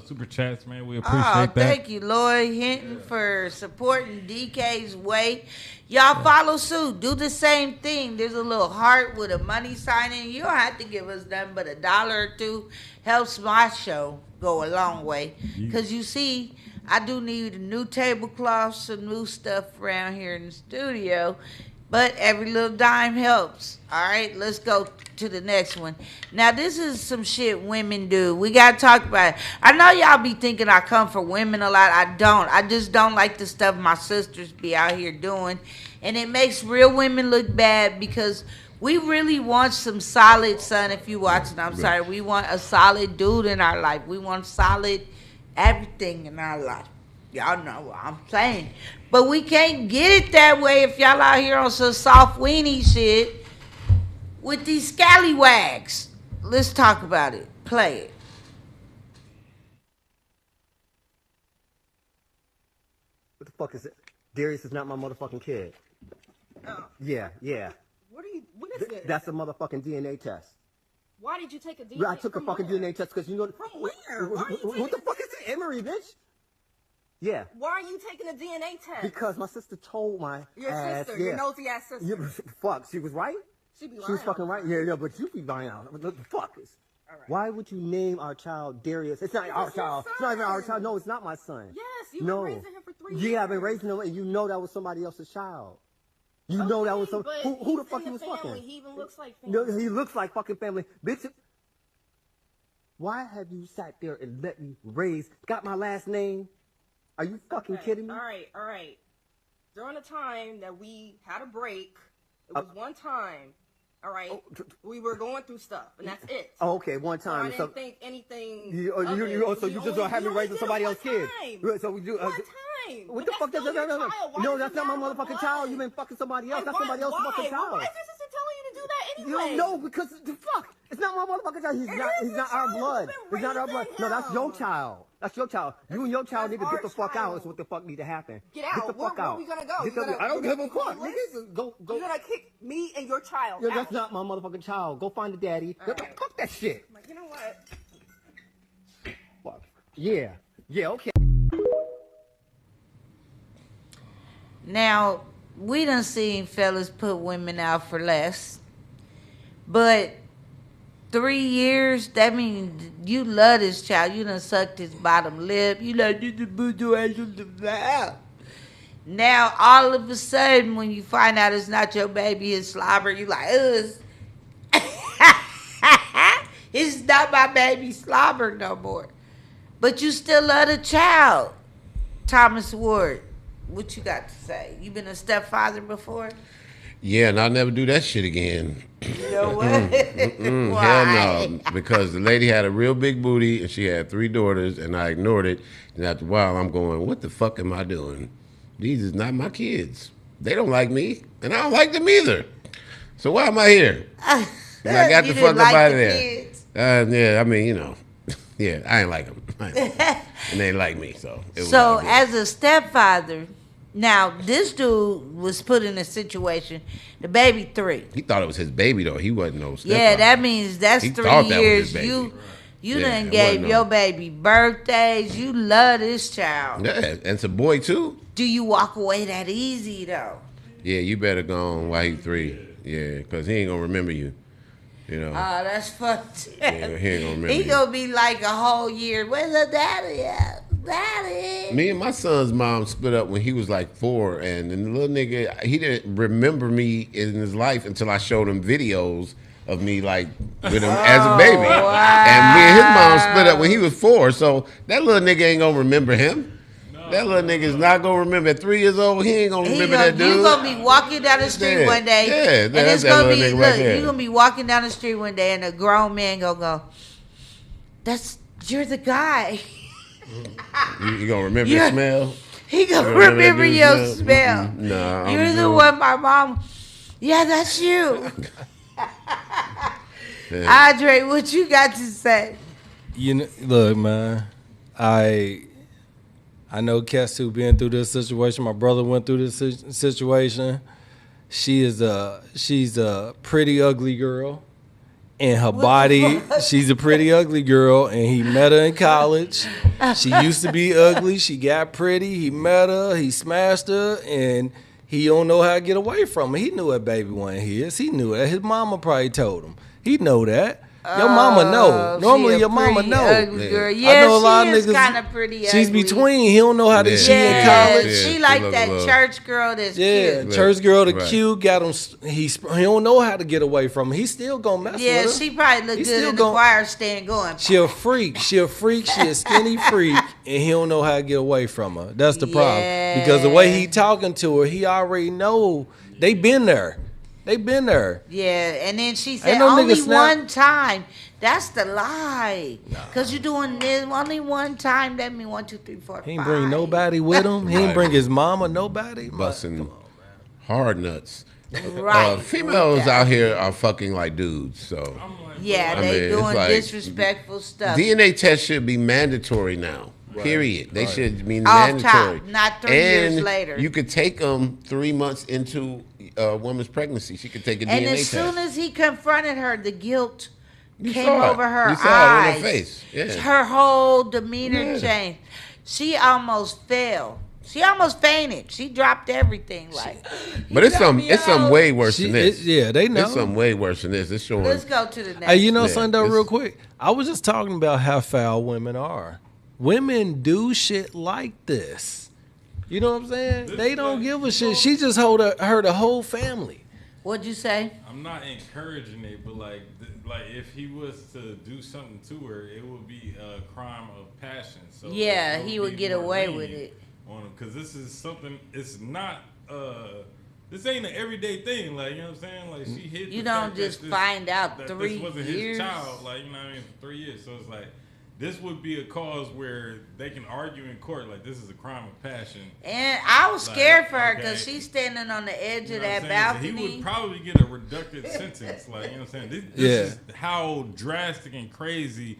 super chats, man. We appreciate that. Thank you, Lloyd Hinton, for supporting DK's way. Y'all follow suit. Do the same thing. There's a little heart with a money sign in. You don't have to give us nothing but $1 or $2. Helps my show go a long way. Because you see, I do need a new tablecloth, some new stuff around here in the studio. But every little dime helps. All right, let's go to the next one. Now, this is some shit women do. We got to talk about it. I know y'all be thinking I come for women a lot. I don't. I just don't like the stuff my sisters be out here doing. And it makes real women look bad because we really want some solid, son, if you watching, I'm sorry. We want a solid dude in our life. We want solid everything in our life. Y'all know what I'm saying. But we can't get it that way if y'all out here on some soft weenie shit with these scallywags. Let's talk about it. Play it. What the fuck is it? Darius is not my motherfucking kid. Oh. Yeah. What is this? That's a motherfucking DNA test. Why did you take a DNA test? I took a fucking DNA test because you know. From where? What the fuck is it? Emory, bitch? Yeah. Why are you taking a DNA test? Because my sister told my your ass, sister, your nosy ass sister. Yeah, fuck, she was right? She be lying. She was fucking right. Yeah, but you be lying out. What the fuck is? All right. Why would you name our child Darius? It's not our child. It's not even our child. No, it's not my son. Yes, you've been raising him for 3 years. Yeah, I've been raising him, and you know that was somebody else's child. You know that was some. Who the fuck he was fucking? He even looks like family. No, he looks like fucking family. Bitch, why have you sat there and let me got my last name? Are you fucking kidding me? All right. During the time that we had a break, it was one time, all right, we were going through stuff, and that's it. Oh, okay, one time. So I didn't think anything So you just don't have me raising somebody else's kid. So we do. One time. What the fuck? No, that's not my motherfucking child. You've been fucking somebody else. That's somebody else's fucking child. Why is your sister telling you to do that anyway? You don't know because the fuck. It's not my motherfucking child. He's not our blood. He's not our blood. No, that's your child. That's your child. You and your child That's need to get our the fuck out. child. Is what the fuck need to happen. Get out. Get the fuck where out. are we gonna go? Get You the- gonna- I don't you give a gonna fuck. leave us? Nigga, go. You're gonna kick me and your child Yeah, out. that's not my motherfucking child. Go find the daddy. Fuck that shit. I'm like, you know what? Fuck. Yeah. Yeah, okay. Now, we done seen fellas put women out for less. But 3 years, that means you love this child. You done sucked his bottom lip. You like, you the boo ass on the mouth. Now, all of a sudden, when you find out it's not your baby, it's slobber, you like, ugh. It's not my baby slobber no more. But you still love the child. Thomas Ward, what you got to say? You been a stepfather before? Yeah, and I'll never do that shit again. You know what? Hell no. Because the lady had a real big booty and she had 3 daughters and I ignored it. And after a while, I'm going, what the fuck am I doing? These is not my kids. They don't like me, and I don't like them either. So why am I here? And I got the fuck up out of there. Yeah, I mean, you know, yeah, I ain't like them. And they ain't like me, so. So as a stepfather, now this dude was put in a situation, the baby 3. He thought it was his baby, though. He wasn't no stepfather. Yeah, that means that's He 3 thought that was years. his baby. You Yeah, done it gave wasn't your no- baby birthdays. You love this child. Yeah, and it's a boy, too. Do you walk away that easy, though? Yeah, you better go on while he's 3. Yeah, because he ain't going to remember you. You know. Oh, that's fucked. Yeah, he ain't going to remember He you. gonna be like a whole year. Where's the daddy at? Daddy. Me and my son's mom split up when he was like 4, and the little nigga, he didn't remember me in his life until I showed him videos of me like with him as a baby. Wow. And me and his mom split up when he was 4, so that little nigga ain't gonna remember him. That little nigga is not gonna remember. At 3 years old, he ain't gonna remember that dude. You gonna be walking down the street Yeah, one day, yeah, and that's it's that gonna little be nigga right look. there. You gonna be walking down the street one day, and a grown man gonna go, you're the guy." You gonna remember You're- the smell? He gonna You remember that your dude's smell. Nah, You're the one my mom. Yeah, that's you. Yeah. Andre, what you got to say? You know, look, man, I know cats who been through this situation. My brother went through this situation. She's a pretty ugly girl. And her body, she's a pretty ugly girl, and he met her in college. She used to be ugly. She got pretty. He met her. He smashed her, and he don't know how to get away from her. He knew that baby wasn't his. He knew that. His mama probably told him. He know that. Your mama know. Normally, your mama know. Ugly girl. I Yeah, know a lot of she is niggas. kind of pretty. She's ugly. between. He don't know how to. She in college. She like that church girl that's cute. Church girl, the Right. cute, got him. He don't know how to get away from him. He still gonna mess Yeah, with her. she probably look He good still in the gon- choir stand going. She a freak. She a skinny freak, and he don't know how to get away from her. That's the problem. Because the way he talking to her, he already know they been there. They been there. Yeah, and then she said Ain't no only nigga snap- one time. That's the lie. Cause you doing this only one time. That mean 1, 2, 3, 4, He ain't 5. bring nobody with him. He ain't bring his mama, nobody. Busting hard nuts. Right. Females out here are fucking like dudes, so. Yeah, I they mean, it's doing like- disrespectful stuff. DNA tests should be mandatory now. Period. They should be Off mandatory. top, not 3 years later. You could take them 3 months into a woman's pregnancy. She could take a And DNA as test. soon as he confronted her, the guilt You came saw it. over her You saw it eyes. on her face. Yeah. Her whole demeanor Yeah. changed. She almost fell. She almost fainted. She dropped everything. Like, But it's some way worse than this. They know. It's some way worse than this. It's showing. let's go to the next. Hey, you know Yeah, something though, it's- real quick? I was just talking about how foul women are. Women do shit like this. You know what I'm saying? They don't give a shit. She just hurt the whole family. What'd you say? I'm not encouraging it, but like if he was to do something to her, it would be a crime of passion. So Yeah, it he would be get more away with lenient it. on him because this is something. It's not. This ain't an everyday thing. Like, you know what I'm saying? Like, she hit. You the don't fact that just this- find out that 3 this wasn't years. his child. Like, you know what I mean? For 3 years. So it's like. This would be a cause where they can argue in court like this is a crime of passion. And I was scared Like, for her because okay. she's standing on the edge You of know what that I'm saying? So balcony. he would probably get a reductive sentence. Like, you know what I'm saying? This is how drastic and crazy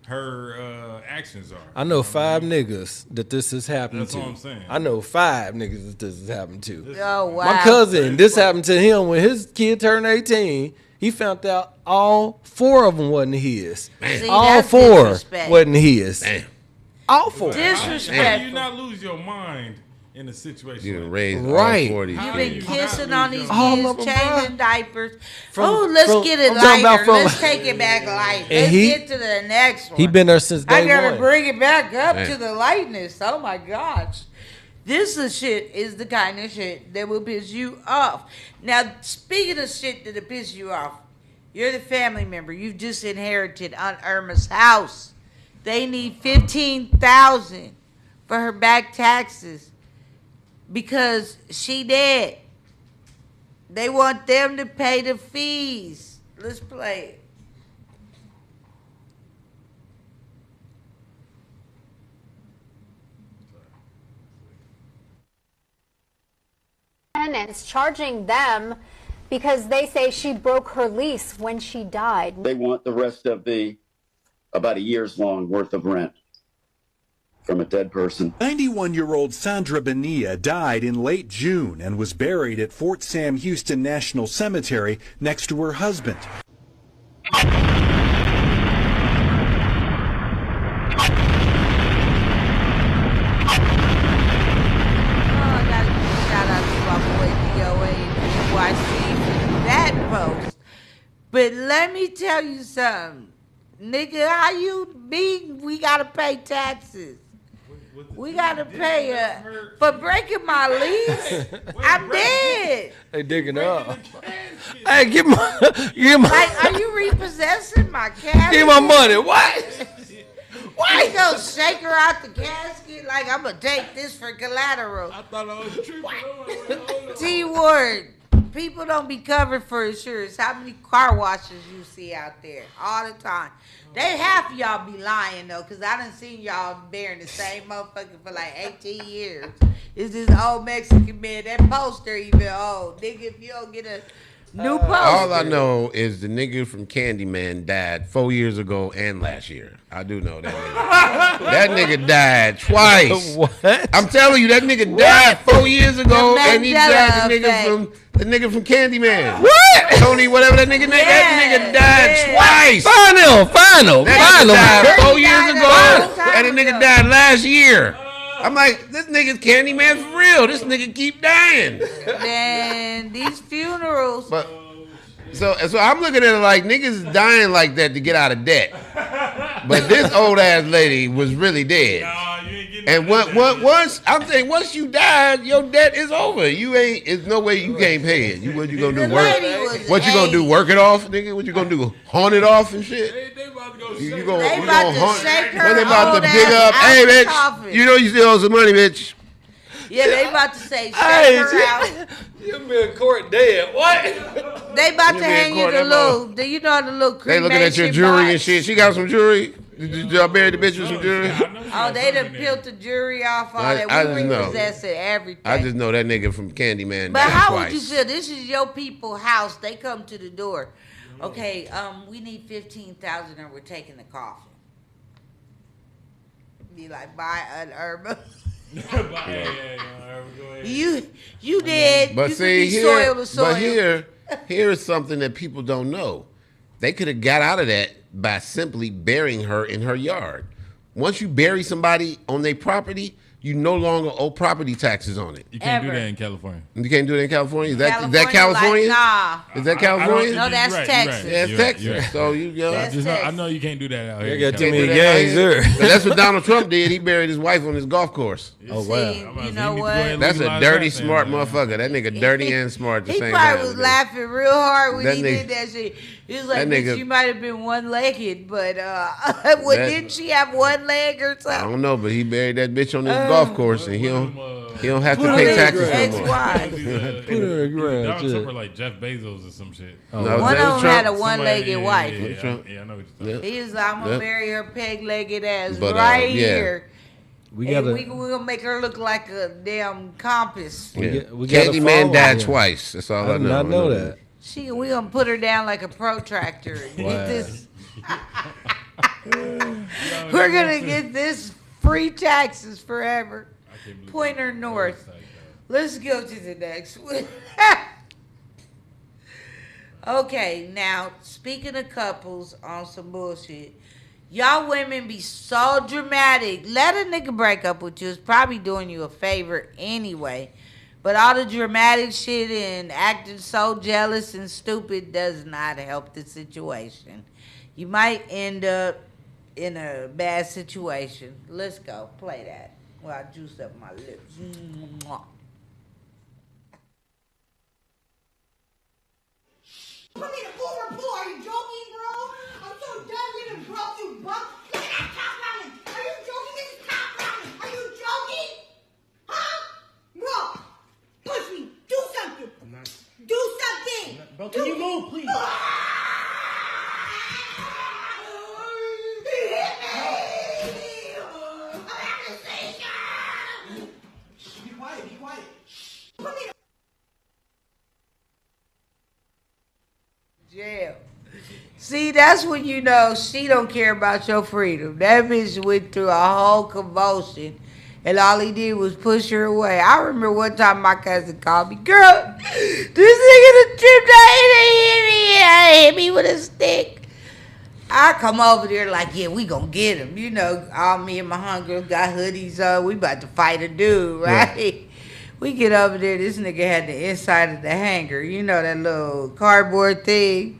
her actions are. I know 5 niggas that this has happened That's to. what I'm saying. I know 5 niggas that this has happened to. Oh, wow. My cousin, this happened to him when his kid turned 18. He found out all 4 of them wasn't his. See, All that's 4 disrespect. wasn't his. Damn. All 4. Disrespectful. How do you not lose your mind in a situation? You like raised Right. all 40 You've kids. been kissing on these All of kids, them, changing diapers. From- Let's from- get it I'm talking about lighter. from- Let's take it back light. And Let's he- get to the next one. He been there since I day gotta one. bring it back up Man. to the lightness. Oh my gosh. This is the kind of shit that will piss you off. Now, speaking of shit that'll piss you off, you're the family member. You've just inherited Aunt Irma's house. They need $15,000 for her back taxes because she dead. They want them to pay the fees. Let's play it. Tenants charging them because they say she broke her lease when she died. They want the rest of the about a year's long worth of rent from a dead person. 91-year-old Sandra Bonilla died in late June and was buried at Fort Sam Houston National Cemetery next to her husband. Post. But let me tell you something. Nigga, how you mean we gotta pay taxes? We gotta pay for breaking my lease. I'm dead. They digging up. Hey, give my Like, are you repossessing my casket? give my money. What? Why you gonna shake her out the casket like I'm gonna take this for collateral? I thought I was tripping. T Ward, people don't be covered for insurance. How many car washes you see out there all the time? They half of y'all be lying though, cause I done seen y'all bearing the same motherfucker for like 18 years. It's this old Mexican man. That poster even old. Nigga, if you don't get a new poster. All I know is the nigga from Candyman died 4 years ago and last year. I do know that nigga. That nigga died twice. What? I'm telling you, that nigga died 4 years ago, The and he died Mandela the nigga from Candyman. What? Tony, whatever that nigga name. That nigga died twice. Final. That nigga died 4 years ago, and the nigga died last year. I'm like, this nigga's Candyman for real. This nigga keep dying. Man, these funerals. But so I'm looking at it like niggas dying like that to get out of debt. But this old ass lady was really dead. Nah, you ain't getting And once you die, your debt is over. It's no way you can't pay it. What you gonna do? What you gonna do? Work it off, nigga? What you gonna do? Haunt it off and shit? They about to go You shake gonna They about to haunt? shake her When they about to old dig ass up? out Hey, the bitch! coffin. You know you still owe some money, bitch. Yeah, they about to say shake Hey, her out. you been in court dead. What? They about You to be in hang you court, the that little, you know the little They looking at your cremation jewelry and box? shit. She got some jewelry. Did y'all bury the bitch with some jewelry? Oh, they done peeled the jury off all I that. We just know. repossessing everything. I just know that nigga from Candyman. But died how twice. would you feel? This is your people's house. They come to the door. Okay, we need 15,000 and we're taking the coffin. Be like, bye, Irma. You did. But you see could be soil to soil. but here is something that people don't know. They could have got out of that by simply burying her in her yard. Once you bury somebody on their property, you no longer owe property taxes on it. You can't do that in California. You can't do it in California? Is that California? Like, nah. Is that California? No, that's Texas. Yeah, it's Texas. Right. So I know you can't do that out here. They got too Can't many do that out gangs here. there. But that's what Donald Trump did. He buried his wife on his golf course. Oh, wow. You know what? That's a dirty, smart motherfucker. That nigga dirty and smart at the He same probably time. was laughing real hard when That he nigga- did that shit. He was like, that bitch, nigga- you might have been one-legged, but didn't she have one leg or I something? don't know, but he buried that bitch on his golf course, and he don't have to Put pay her in taxes the no more. Ex-wife. Put her in the ground, Donald shit. Trump or like Jeff Bezos or some shit. No, One that of was them had a Trump. one-legged wife. Yeah, Trump. I know what you're talking about. He was like, I'm going to bury her peg-legged ass But, right yeah. here. We And gotta. we're going to make her look like a damn compass. Yeah. we gotta Candyman follow died him. twice. That's all I I did know. not know that. We're going to put her down like a protractor. And Wow. get this. We're gonna get this free taxes forever. Pointer North. Let's go to the next one. Okay, now speaking of couples on some bullshit, y'all women be so dramatic. Let a nigga break up with you. It's probably doing you a favor anyway. But all the dramatic shit and acting so jealous and stupid does not help the situation. You might end up in a bad situation. Let's go. Play that while I juice up my lips. Mwah. Put me in a full report. Are you joking, bro? I'm so done with him, bro. You bum. Look at that top ramen. Are you joking? This is top ramen. Are you joking? Huh? Bro, push me. Do something. I'm not. Do something. Bro, can you move, please? He hit me. I'm having a seizure. Be quiet. Be quiet. Put me in a Jail. See, that's when you know she don't care about your freedom. That bitch went through a whole convulsion, and all he did was push her away. I remember one time my cousin called me, girl, this nigga done tripped out and hit me with a stick. I come over there like, yeah, we gonna get him. You know, all me and my homegirls got hoodies on. We about to fight a dude, right? Yeah. We get over there, this nigga had the inside of the hanger, you know, that little cardboard thing.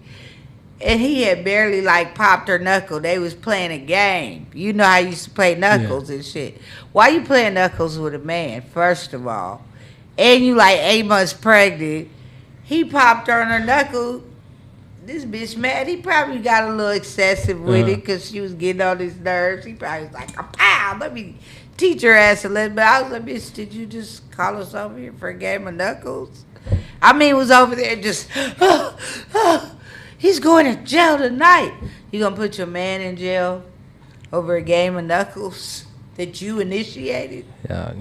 And he had barely, like, popped her knuckle. They was playing a game. You know how you used to play knuckles and shit. Why you playing knuckles with a man, first of all? And you, like, 8 months pregnant. He popped her on her knuckle. This bitch mad. He probably got a little excessive with it because she was getting on his nerves. He probably was like, pow, let me teach her ass a little bit. I was like, bitch, did you just call us over here for a game of knuckles? I mean, was over there just, he's going to jail tonight. You gonna put your man in jail over a game of knuckles that you initiated? Yeah.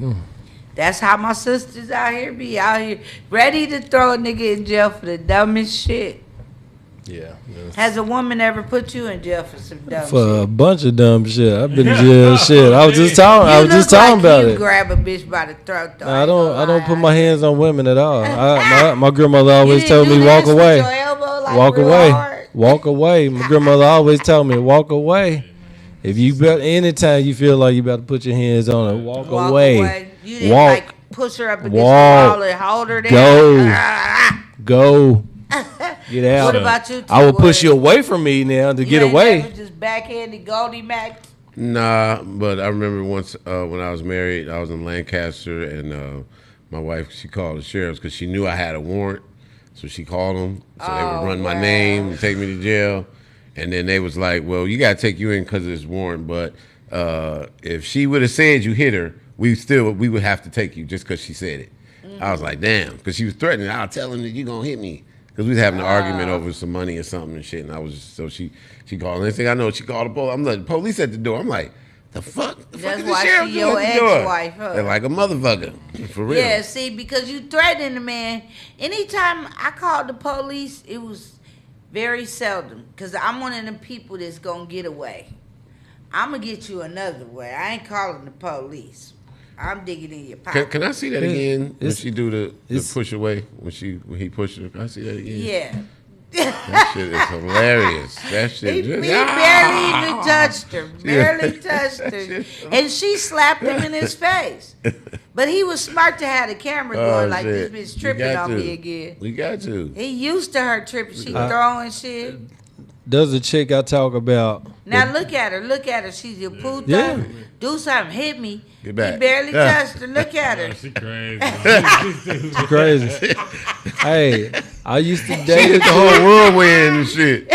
That's how my sisters out here be out here ready to throw a nigga in jail for the dumbest shit. Yeah. Has a woman ever put you in jail for some dumb For shit? a bunch of dumb shit. I've been in jail shit. I was just talking about you it. Grab a bitch by the throat though. I don't put my hands on women at all. My grandmother always told me walk away. Walk away. Walk away. My grandmother always told me walk away. If you anytime you feel like you about to put your hands on her, walk away. You didn't walk. Like push her up against the wall and hold her there. Go. Get out. What about you? I will push you away from me now to get away. Never just backhanded Goldie Mac. Nah, but I remember once when I was married, I was in Lancaster, and my wife, she called the sheriffs because she knew I had a warrant. So she called them, so they would run my name and take me to jail. And then they was like, well, you got to take you in because of this warrant, but if she would have said you hit her, we would have to take you just because she said it. I was like, damn, because she was threatening. I'll tell him that you going to hit me. Because we was having an argument over some money or something and shit. And I was just, so she called. Next thing I know, she called the police. I'm like, police at the door. I'm like, the fuck? That's why she your ex-wife, huh? They're like a motherfucker. For real. Yeah, see, because you threatening the man. Anytime I called the police, it was very seldom. Because I'm one of them people that's going to get away. I'm going to get you another way. I ain't calling the police. I'm digging in your pocket. Can I see that again? When she do the push away, when he pushed her, can I see that again? Yeah. That shit is hilarious. That shit. He barely even touched her. Barely touched her. And she slapped him in his face. But he was smart to have the camera going like shit. this bitch tripping on me again. We got to. He used to her tripping. She throwing shit. Does the chick I talk about? Now look at her. Look at her. She's a puta. Yeah. Do something. Hit me. Get back. He barely touched her. Look at her. She crazy. She's crazy. Hey, I used to She date did the whole whirlwind and shit.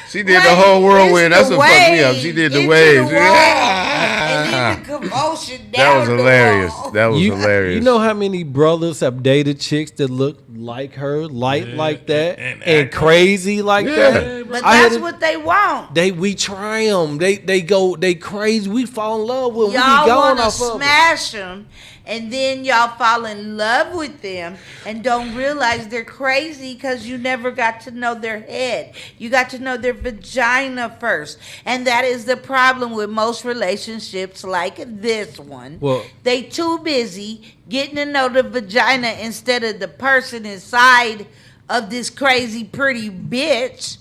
She did the whole whirlwind. That's what fucked me up. She did the waves. And then the convulsion down. That was hilarious. That was hilarious. You know how many brothers have dated chicks that look like her, light like that, and crazy like that? But that's what they want. We try them. They crazy. We fall in love with them. Y'all we want going to smash them And then y'all fall in love with them and don't realize they're crazy because you never got to know their head. You got to know their vagina first. And that is the problem with most relationships like this one. Well, they too busy getting to know the vagina instead of the person inside of this crazy pretty bitch.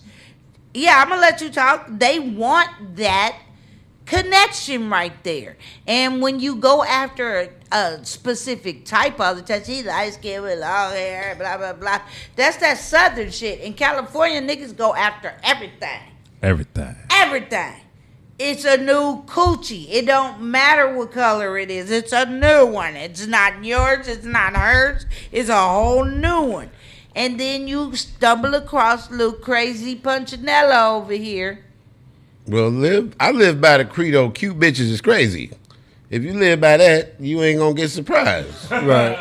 Yeah, I'm going to let you talk. They want that connection right there. And when you go after a specific type of the touch, she's light skin with long hair, blah, blah, blah. That's that southern shit. In California, niggas go after everything. Everything. It's a new coochie. It don't matter what color it is. It's a new one. It's not yours. It's not hers. It's a whole new one. And then you stumble across little crazy Punchinella over here. Well, I live by the credo, cute bitches is crazy. If you live by that, you ain't gonna get surprised. Right.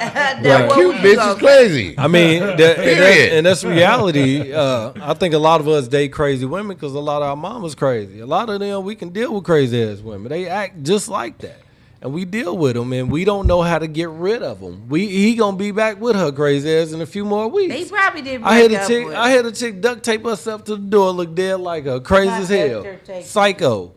Cute bitch is crazy. I mean, and that's reality. I think a lot of us date crazy women because a lot of our mamas crazy. A lot of them, we can deal with crazy ass women. They act just like that. And we deal with them, and we don't know how to get rid of them. He gonna be back with her crazy ass in a few more weeks. They probably didn't I had break up I had a chick duct tape herself to the door, look dead like her, crazy as hell, psycho.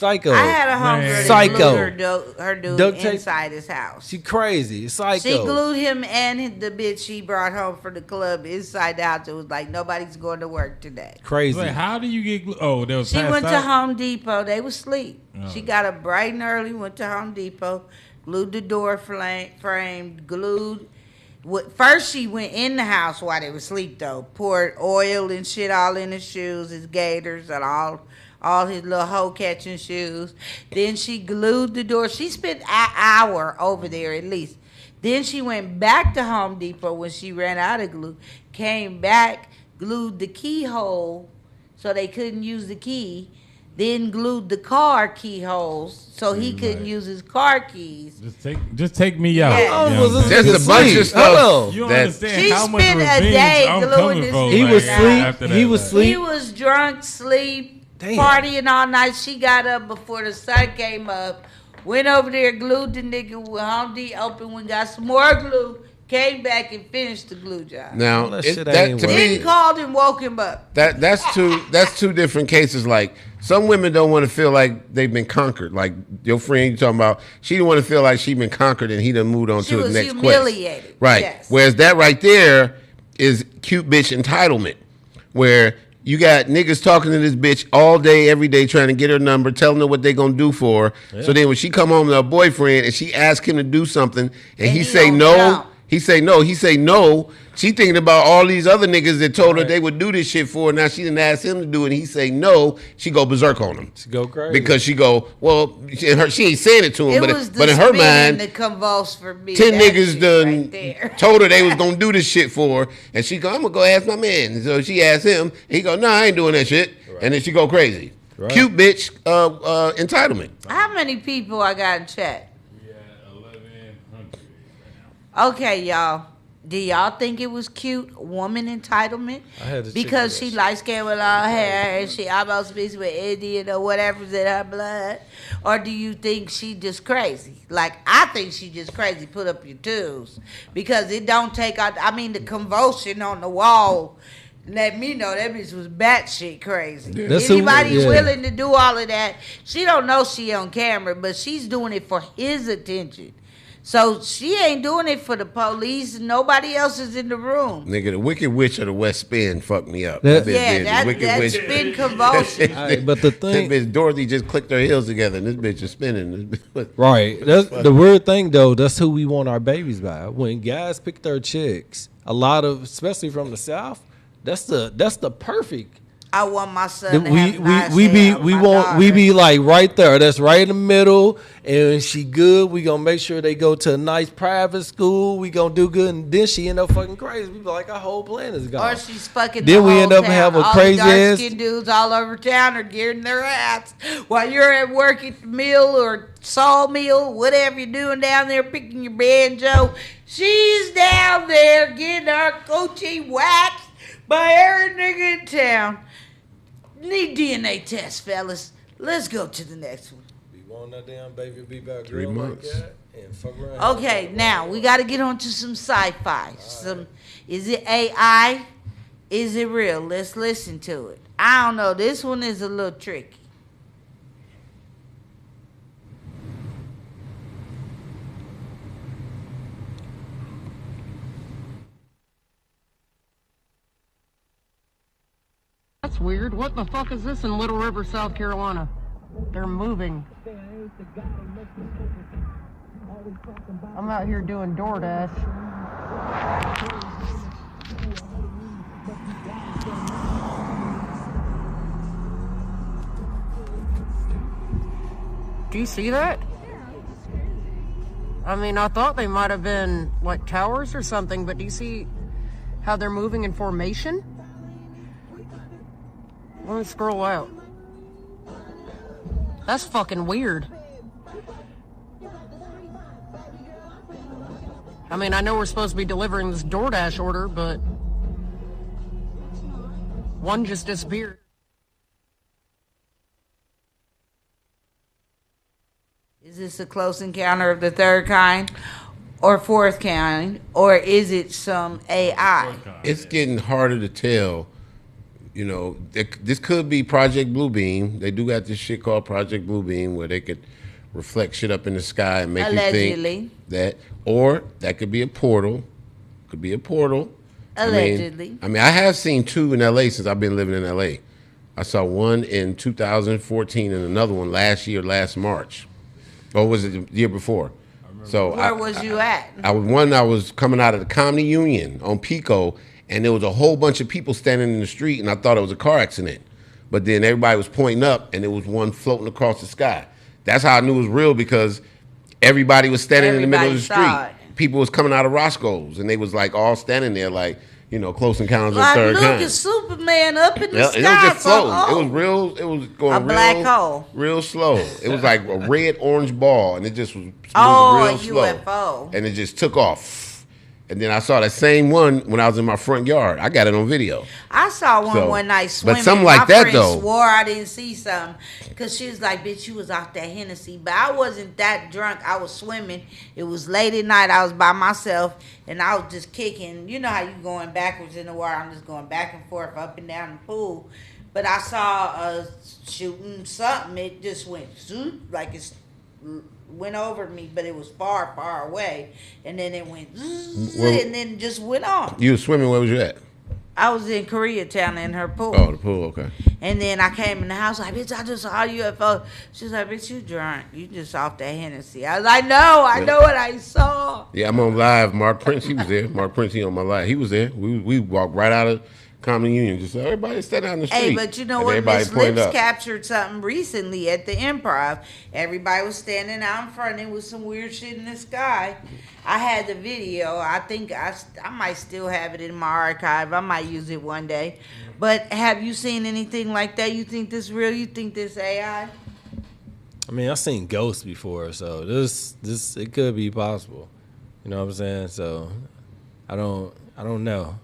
I had a homegirl that glued her dude Duct tape. inside his house. She crazy, psycho. She glued him and the bitch she brought home from the club inside the house. It was like nobody's going to work today. Crazy. Wait, how do you get? Oh, they was. She passed went to out? Home Depot. They was asleep. Oh. She got up bright and early. Went to Home Depot, glued the door frame, glued. First, she went in the house while they were asleep. Though poured oil and shit all in his shoes, his gaiters, and all his little hoe catching shoes. Then she glued the door. She spent an hour over there at least. Then she went back to Home Depot when she ran out of glue. Came back, glued the keyhole so they couldn't use the key. Then glued the car keyholes so he couldn't use his car keys. Just take me out. Yeah. You know what I'm saying? There's a bunch of stuff. You don't that understand She how much spent a revenge day I'm gluing coming this from. He like, was after asleep. He that, was like. asleep. He was drunk, sleep, Damn. partying all night. She got up before the sun came up, went over there, glued the nigga with Home Depot, opened when got some more glue, came back and finished the glue job. Now, Well, that it- shit that ain't to work. me, Then called and woke him up. that's two different cases. Like some women don't want to feel like they've been conquered. Like your friend you talking about, she didn't want to feel like she been conquered and he done moved on She to the was next humiliated. quest. Right. Yes. Whereas that right there is cute bitch entitlement, where you got niggas talking to this bitch all day, every day, trying to get her number, telling her what they gonna do for her. So then when she come home to her boyfriend and she asks him to do something and he say don't no, know. he say no. She thinking about all these other niggas that told her they would do this shit for her. Now she didn't ask him to do it. And he say no. She go berserk on him. She go crazy. Because she go, well, she ain't saying it to him, It was but the in her spin and mind, the convulse for me. 10 That niggas shit done right there. told her they was gonna do this shit for her, and she go, I'm gonna go ask my man. And so she asked him, and he go, no, I ain't doing that shit. And then she go crazy. Right. Cute bitch entitlement. How many people I got in chat? We at 1100 right Okay, y'all. Do y'all think it was cute woman entitlement? I had to Because check she light skinned with long hair and she almost speaks with Indian or whatever's in her blood? Or do you think she just crazy? Like, I think she just crazy. Put up your tools. Because it don't take out, I mean, the convulsion on the wall let me know that bitch was batshit crazy. That's Anybody who- yeah. willing to do all of that, she don't know she on camera, but she's doing it for his attention. So she ain't doing it for the police. Nobody else is in the room. Nigga, the Wicked Witch of the West Spin fucked me up. That- bitch Yeah, did. The that Wicked Witch. spin convulsion. Aight, but the thing, That bitch Dorothy just clicked her heels together, and this bitch is spinning. right? That's the weird thing, though. That's who we want our babies by. When guys pick their chicks, a lot of, especially from the South, that's the perfect. I want my son to We have nice we hair. be we My want we daughter. be like right there. That's right in the middle, and she good. We gonna make sure they go to a nice private school. We gonna do good, and then she end up fucking crazy. We be like, our whole plan is gone. Or she's fucking Then the we whole end up town. have a all crazy the dark ass- skinned dudes all over town are getting their ass while you're at work at the mill or sawmill, whatever you're doing down there picking your banjo. She's down there getting her coochie waxed by every nigga in town. Need DNA test, fellas. Let's go to the next one. We want that damn baby be back 3 months. like that. Okay, now we got to get on to some sci-fi. Is it AI? Is it real? Let's listen to it. I don't know. This one is a little tricky. That's weird. What the fuck is this in Little River, South Carolina? They're moving. I'm out here doing DoorDash. Do you see that? I mean, I thought they might have been like towers or something, but do you see how they're moving in formation? Let me scroll out. That's fucking weird. I mean, I know we're supposed to be delivering this DoorDash order, but one just disappeared. Is this a close encounter of the third kind or fourth kind, or is it some AI? It's getting harder to tell. You know, this could be Project Bluebeam. They do got this shit called Project Bluebeam where they could reflect shit up in the sky and make Allegedly. you think that, or that could be a portal. Could be a portal. Allegedly. I mean, I have seen two in LA since I've been living in LA. I saw one in 2014 and another one last March. Or was it the year before? So Where was you at? I was coming out of the Comedy Union on Pico, and there was a whole bunch of people standing in the street, and I thought it was a car accident. But then everybody was pointing up, and there was one floating across the sky. That's how I knew it was real, because everybody was standing in the middle of the street. People was coming out of Roscoe's, and they was like all standing there like, you know, Close Encounters of the Third Kind. Look at Superman up in the sky. It was just floating. It was real. It was going a black hole. Real slow. It was like a red orange ball, and it just was real slow. UFO. And it just took off. And then I saw that same one when I was in my front yard. I got it on video. I saw one night swimming. But something like that, though. My friend swore I didn't see something because she was like, bitch, you was off that Hennessy. But I wasn't that drunk. I was swimming. It was late at night. I was by myself, and I was just kicking. You know how you going backwards in the water. I'm just going back and forth, up and down the pool. But I saw shooting something. It just went zoop, like it's went over me, but it was far, far away. And then it went and then just went on. You was swimming, where was you at? I was in Koreatown in her pool. Oh, the pool, okay. And then I came in the house like, bitch, I just saw a UFO. She's like, bitch, you drunk. You just off that Hennessy. I was like, no, I know what I saw. Yeah, I'm on live. Mark Prince, he was there. Mark Prince, he on my live. He was there. We walked right out of Comedy Union. Just everybody standing on the street. Hey, but you know what? Miss Lips captured something recently at the Improv. Everybody was standing out in front. It was some weird shit in the sky. I had the video. I think I might still have it in my archive. I might use it one day. But have you seen anything like that? You think this real? You think this AI? I mean, I've seen ghosts before, so this it could be possible. You know what I'm saying? So I don't know.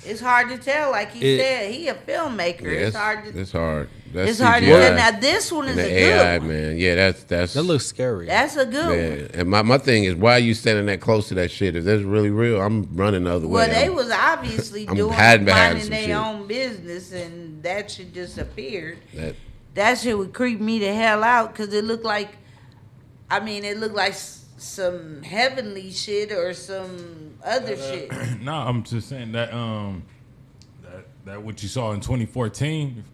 It's hard to tell. Like he said, he a filmmaker. Yeah, it's hard. It's hard. That's it's hard to tell. Now this one is a good AI, one. man. Yeah, that looks scary. That's a good one. And my thing is, why are you standing that close to that shit? If that's really real, I'm running the other way. Well, they was obviously minding their own business, and that shit just appeared. That shit would creep me the hell out because it looked like, some heavenly shit or some other shit. No, I'm just saying that that what you saw in 2014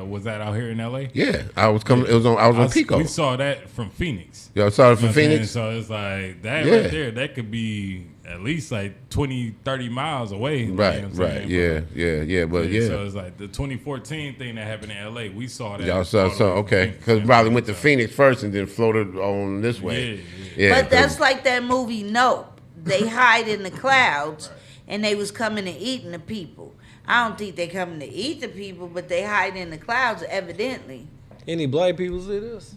was that out here in LA? Yeah, I was on Pico. We saw that from Phoenix. Y'all saw it from Phoenix? So it's like that right there. That could be at least like 20, 30 miles away. Right, right. Yeah. But yeah. So it's like the 2014 thing that happened in LA. We saw that. Y'all saw okay. Because probably went to Phoenix first and then floated on this way. Yeah. But that's like that movie Nope. They hide in the clouds and they was coming and eating the people. I don't think they coming to eat the people, but they hide in the clouds evidently. Any black people see this?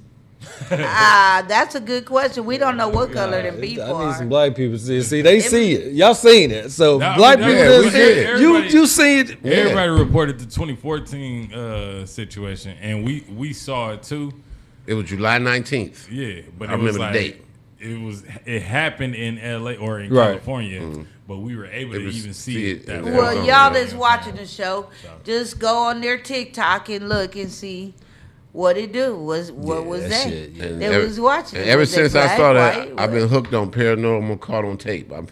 That's a good question. We don't know what color them people are. I need some black people to see it. See, they see it. Y'all seen it. So black people see it. You see it. Everybody reported the 2014 situation, and we saw it too. It was July 19th. Yeah, but I remember the date. it happened in LA or in Right. California, but we were able to even see it. That Well, way. y'all that's watching the show, just go on their TikTok and look and see what it do. What was that? shit, yeah. They was watching. And ever Was they since I black, saw that, white, I've what? been hooked on Paranormal caught on tape. I'm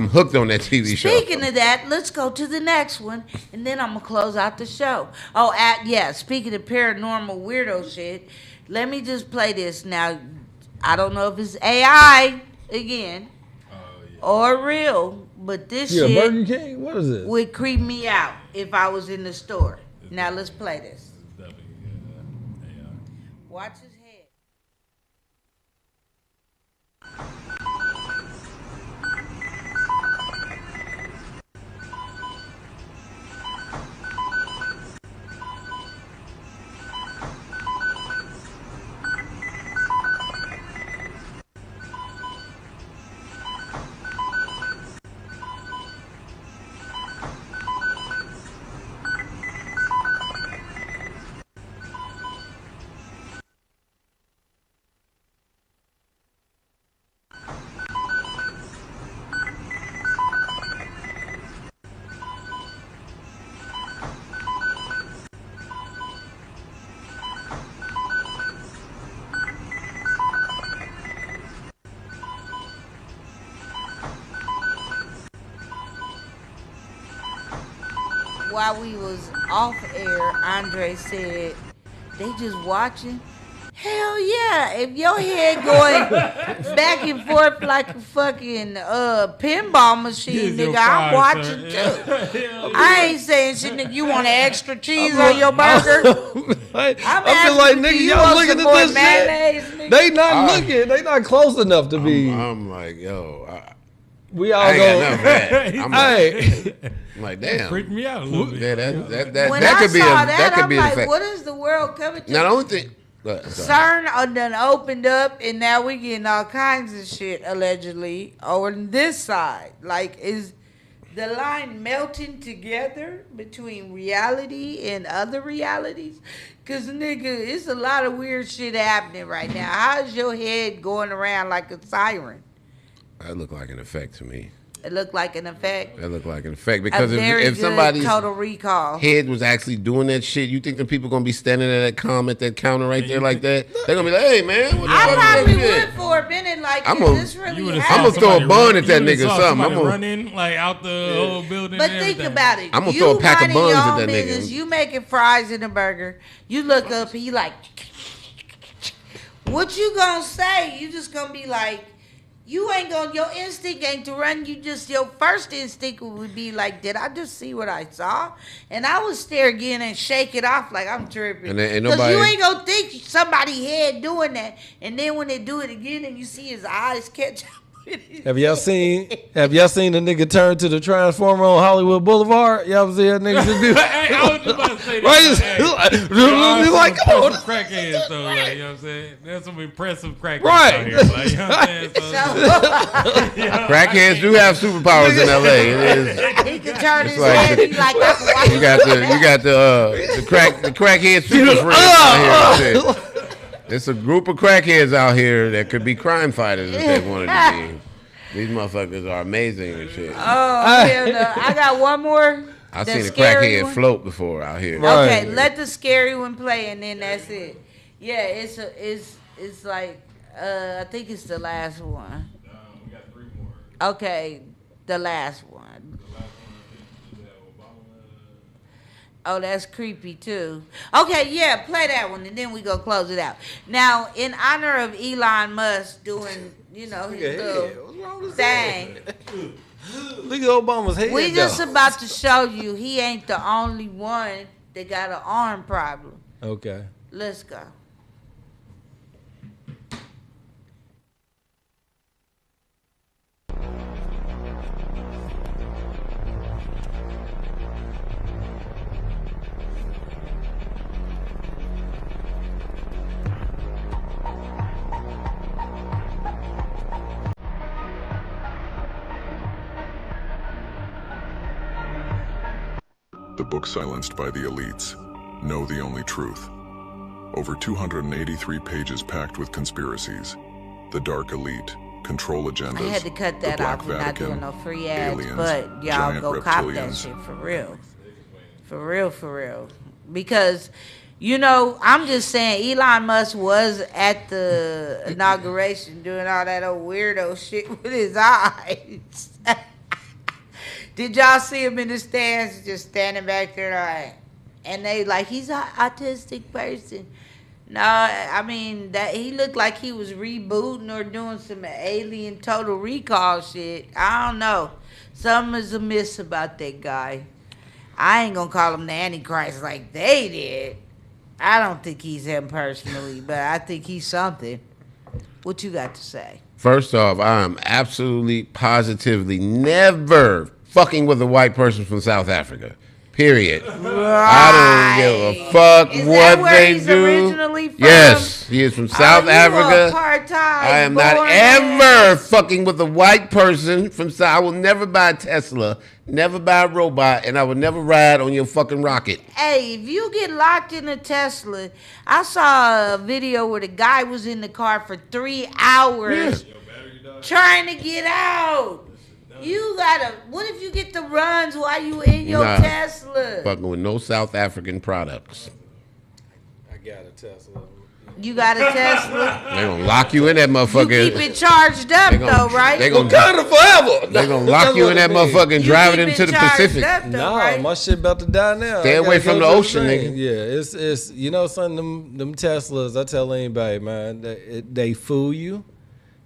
hooked on that TV show. Speaking of that, let's go to the next one, and then I'm gonna close out the show. Oh, speaking of paranormal weirdo shit, let me just play this now. I don't know if it's AI again or real, but this shit Burger King. What is it? would creep me out if I was in the store. Now let's play this. Watch his head. While we was off air, Andre said, they just watching? Hell yeah. If your head going back and forth like a fucking pinball machine, nigga, I'm watching too. I ain't saying shit, nigga, you want extra cheese on your burger? I I'm feel like, asking, nigga, do you y'all want looking some at more this mayonnaise, shit. nigga? They not looking. They not close enough to be. I'm like, yo. We all I go. ain't got nothing for that. Hey. I'm like, damn. Freaked me out a little bit. Yeah, that When that I could be saw a that, that could I'm be an like, effect. what is the world coming to? Now the only thing. CERN done opened up, and now we getting all kinds of shit allegedly on this side. Like, is the line melting together between reality and other realities? Cause nigga, it's a lot of weird shit happening right now. How's your head going around like a siren? That looked like an effect to me. It looked like an effect. That looked like an effect because A very if good somebody's Total Recall head was actually doing that shit, you think the people gonna be standing at that counter right there like that? They're gonna be like, "Hey man, what the I fuck probably is that would shit?" for a minute. Like, I'm is gonna- this really I'm happening? gonna throw a bun at that nigga or something. I'm gonna run in like out the whole building. But and think everything. about it. I'm gonna You throw a pack of minding buns your at own that nigga. business, you making fries in a burger. You look up and you like, what you gonna say? You just gonna be like, you ain't gonna, your instinct ain't to run. Your first instinct would be like, did I just see what I saw? And I would stare again and shake it off like I'm tripping. And ain't Because nobody- you ain't gonna think somebody head doing that. And then when they do it again and you see his eyes catch up. Have y'all seen the nigga turn to the Transformer on Hollywood Boulevard? Y'all see that nigga just be Hey, I was just about to say that. right? Hey, He's like, come on. Crackheads, though, like, you know what I'm saying? There's some impressive crackheads Right. out here. Like, you know what I'm saying? Crackheads do have superpowers in LA. It is. He can turn his like head. He like, I can watch You got the crackhead super friends out here. It's a group of crackheads out here that could be crime fighters if they wanted to be. These motherfuckers are amazing and shit. Oh, hell no. I got one more. I've The seen a scary crackhead one. float before out here. Okay, let the scary one play and then that's it. Yeah, it's like I think it's the last one. We got 3 more. Okay, the last one. Oh, that's creepy too. Okay, yeah, play that one and then we go close it out. Now, in honor of Elon Musk doing, his little thing. Look at Obama's head. We just though. about to show you he ain't the only one that got an arm problem. Okay. Let's go. The book silenced by the elites. Know the only truth. Over 283 pages packed with conspiracies. The dark elite control agendas. I had to cut that the Black off. We're not Vatican, doing no free ads, aliens, but y'all giant go cop that reptilians. shit for real. For real, for real. Because, you know, I'm just saying Elon Musk was at the inauguration doing all that old weirdo shit with his eyes. Did y'all see him in the stands just standing back there like, and they like, he's an autistic person. No, I mean, that he looked like he was rebooting or doing some alien Total Recall shit. I don't know. Something is amiss about that guy. I ain't gonna call him the Antichrist like they did. I don't think he's him personally, but I think he's something. What you got to say? First off, I am absolutely, positively never fucking with a white person from South Africa. Period. I don't give a fuck Is what that where they he's do. originally from? Yes, he is from South Africa. I am not ever fucking with a white person from South. I will never buy a Tesla, never buy a robot, and I will never ride on your fucking rocket. Hey, if you get locked in a Tesla, I saw a video where the guy was in the car for 3 hours trying to get out. You gotta. What if you get the runs while you in your Nah, Tesla? Fucking with no South African products. I got a Tesla. You got a Tesla. They gonna lock you in that motherfucker. You keep it charged up though, right? They gonna forever. They gonna lock you in that motherfucker and drive it into the Pacific. Nah, my shit about to die now. Stay I away gotta from go the to ocean, thing. nigga. Yeah, it's you know something. Them Teslas. I tell anybody, man, they fool you.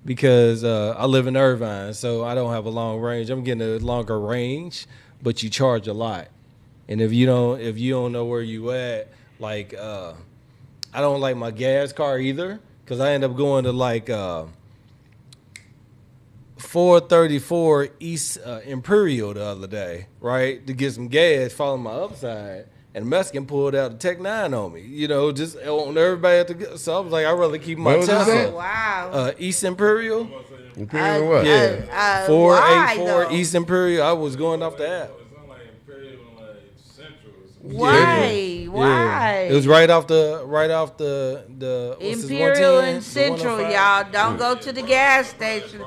Because I live in Irvine, so I don't have a long range. I'm getting a longer range, but you charge a lot. And if you don't know where you at, like I don't like my gas car either, because I end up going to like 434 East Imperial the other day, right, to get some gas, following my upside. And the Mexican pulled out a Tech 9 on me, you know, just on everybody at the. So I was like, I'd rather keep my What was Tesla. that? Wow. East Imperial. Imperial what? Yeah. 484 East Imperial. I was going off the app. Why? Why? It was right off the what's this, Imperial 110? and Central, The 105? y'all. Don't go to the gas station.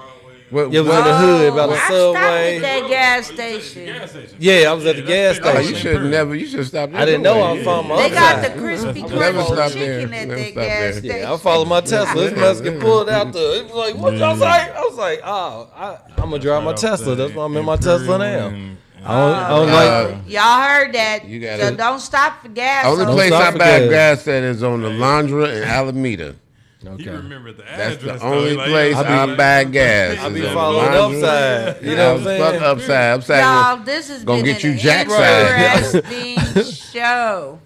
What, it was in the hood by the I stopped subway. at that gas station. Yeah, I was at the gas Oh, station. you should never. You should stop. I didn't know I was following my They got upside. the crispy Never crunch stop chicken there. at Never that stop gas there. station. Yeah, I followed my Tesla. This Mexican pulled out the. It was like, what y'all say? I was like, oh, I'm gonna drive my Tesla. That's why I'm in my Tesla now. I don't like. Y'all heard that. You gotta- So don't stop for gas. Only on place stop I for buy gas. gas at is on the Laundra in Alameda. Okay. He remembered the That's address. the only though. place I buy gas. I is be on following Laundra. upside. You know what I'm saying? Fuck upside. Upside. Y'all, this has gonna been get you an jack side. interesting show.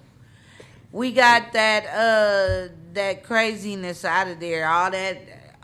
We got that craziness out of there. All that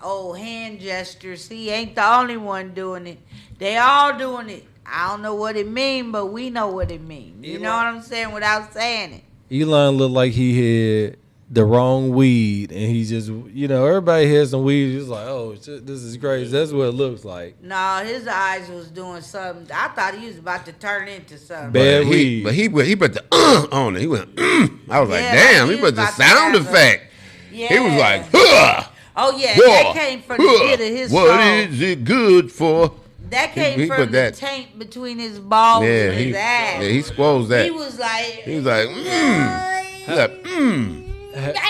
old hand gestures. He ain't the only one doing it. They all doing it. I don't know what it mean, but we know what it mean. You know what I'm saying without saying it. Elon looked like he had the wrong weed, and he just, you know, everybody has some weed. He's like, oh, shit, this is crazy. That's what it looks like. No, his eyes was doing something. I thought he was about to turn into something. Bad But weed. he put the on it. He went. I was like, Yeah, damn. like He he put was the about to sound have a- effect. Yeah. He was like, huh. Oh yeah, Whoa, that came from the pit of his What soul. is it good for? That came He from put the that- taint between his balls Yeah, and his ass. he squoze that. He was like, He was like, He was like,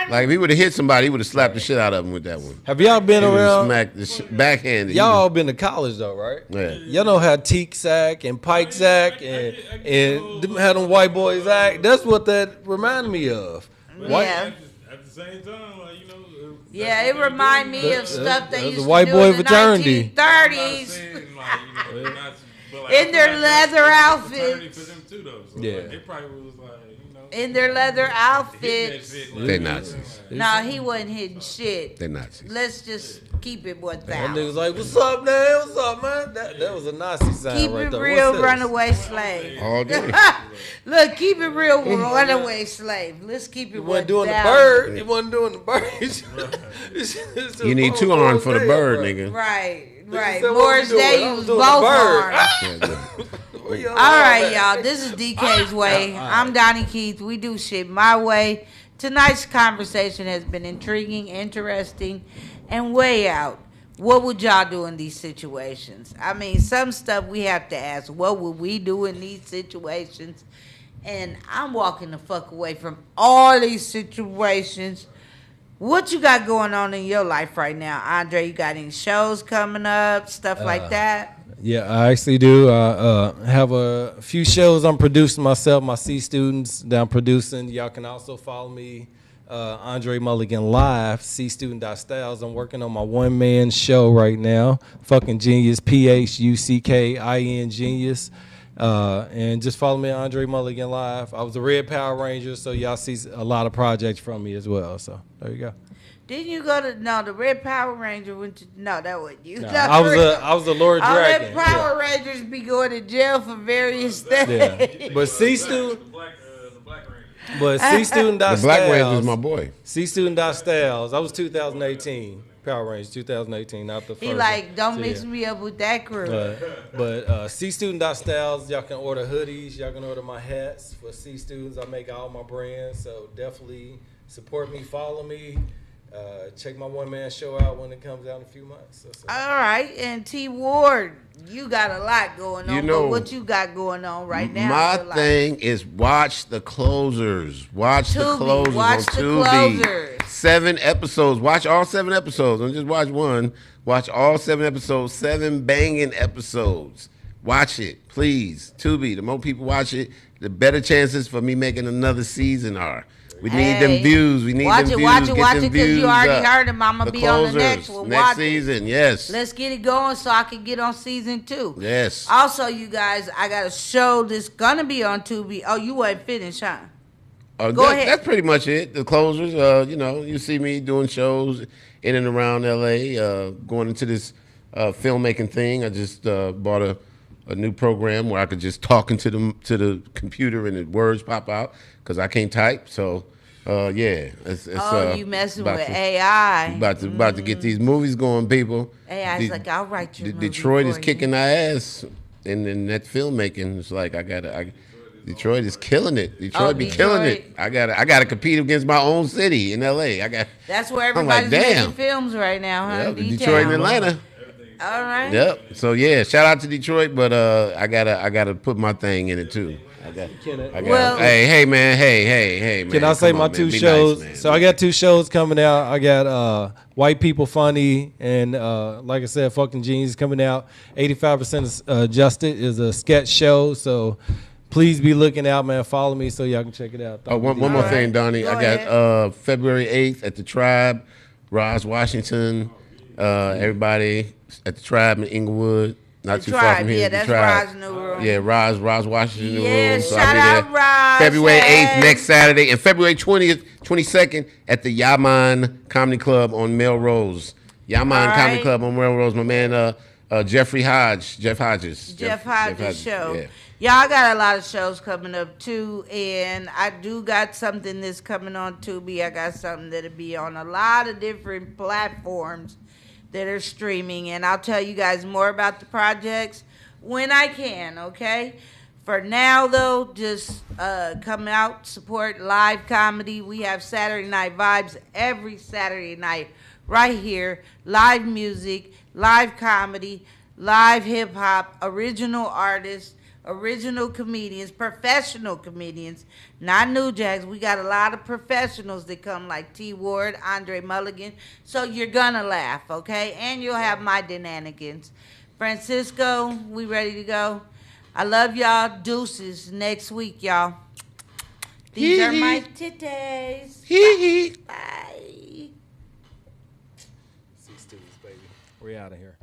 Like if he would have hit somebody, he would have slapped the shit out of him with that one. Have y'all been He would've around? smacked the backhanded. Y'all all been to college though, right? Yeah. Y'all know how teak sack and pike sack and them, how them white boys act. That's what that reminded me of. Yeah. At the same time, like, you know. Yeah, it remind me of stuff they the used white to boy do in the fraternity. 1930s. In their leather outfits. For them too, though. So, Yeah. like, they probably was like, you know. In their leather outfits. They Nazis. No, he wasn't hitting shit. They Nazis. Let's just keep it That 1,000. nigga's like, what's up, man? What's up, man? That was a Nazi sign Keep right it there. real, What's this? runaway slave. All day. Look, keep it real, runaway slave. Let's keep it He wasn't doing the 1,000. bird. He wasn't doing the bird. You need two arms for the bird, nigga. Right, right. said, what Morris we doing? Day I used was both doing the bird. arms. All right, y'all. This is DK's Way. I'm Daugnekeith. We do shit my way. Tonight's conversation has been intriguing, interesting, And way out. What would y'all do in these situations? I mean, some stuff we have to ask. What would we do in these situations? And I'm walking the fuck away from all these situations. What you got going on in your life right now, Andre? You got any shows coming up, stuff like that? Yeah, I actually do. I have a few shows I'm producing myself, my C students that I'm producing. Y'all can also follow me, Andre Mulligan Live, cstudent.styles. I'm working on my one-man show right now, Fucking Genius, PHUCKIN Genius. And just follow me, Andre Mulligan Live. I was a Red Power Ranger, so y'all see a lot of projects from me as well. So there you go. Didn't you go to the Red Power Ranger went to that wasn't you. No, I was a Lord all Dragon. All them Power Rangers be going to jail for various things. Yeah. But C student But C student The Black Ranger is my boy. C student.styles. I was 2018. Power Rangers 2018, not the first. He like, don't so, mix me up with that crew. But C student.styles, y'all can order hoodies. Y'all can order my hats for C students. I make all my brands, so definitely support me, follow me. Check my one-man show out when it comes out in a few months. So. All right, and T Ward, you got a lot going on. But what you got going on right now? My thing is watch the closers. Watch the closers on Tubi. 7 episodes. Watch all 7 episodes. Don't just watch one. Watch all 7 episodes. 7 banging episodes. Watch it, please. Tubi. The more people watch it, the better chances for me making another season are. We need them views. We need them views. Watch it, because you already heard him. I'm going to be on the next one. Next season, yes. Let's get it going so I can get on season 2. Yes. Also, you guys, I got a show that's going to be on Tubi. Oh, you wasn't finished, huh? Go ahead. That's pretty much it. The closers, you see me doing shows in and around L.A., going into this filmmaking thing. I just bought a new program where I could just talk into the computer and the words pop out because I can't type. So, yeah. It's, you messing with AI. About to get these movies going, people. AI's like, I'll write your movie Detroit is for kicking our ass in that filmmaking. It's like Detroit is killing it. Detroit be killing it. I gotta compete against my own city in LA. That's where everybody's making films right now, huh? Yep, Detroit and Atlanta. All right. Yep. So yeah, shout out to Detroit, but I gotta put my thing in it too. Hey man. Can I say my 2 shows? Nice, so I got 2 shows coming out. I got White People Funny and like I said, Fucking Genius coming out. 85% Adjusted is a sketch show, so please be looking out, man. Follow me so y'all can check it out. One more thing, Donnie. I got February 8th at the Tribe, Roz Washington, everybody at the Tribe in Inglewood. Not too far from here. Yeah, that's Roz New Room. Yeah, Roz Washington New Room. So shout out Roz. February 8th, next Saturday, and February 20th, 22nd at the Yaman Comedy Club on Melrose. Yaman Comedy Club on Melrose. My man Jeff Hodges show. Yeah. Y'all got a lot of shows coming up too, and I do got something that's coming on Tubi. I got something that'll be on a lot of different platforms that are streaming, and I'll tell you guys more about the projects when I can, okay? For now, though, just come out, support live comedy. We have Saturday Night Vibes every Saturday night right here. Live music, live comedy, live hip-hop, original artists, original comedians, professional comedians, not new jacks. We got a lot of professionals that come like T Ward, Andre Mulligan. So you're gonna laugh, okay? And you'll have my shenanigans. Francisco, we ready to go? I love y'all. Deuces next week, y'all. These are my titties. Bye. See students, baby. We're out of here.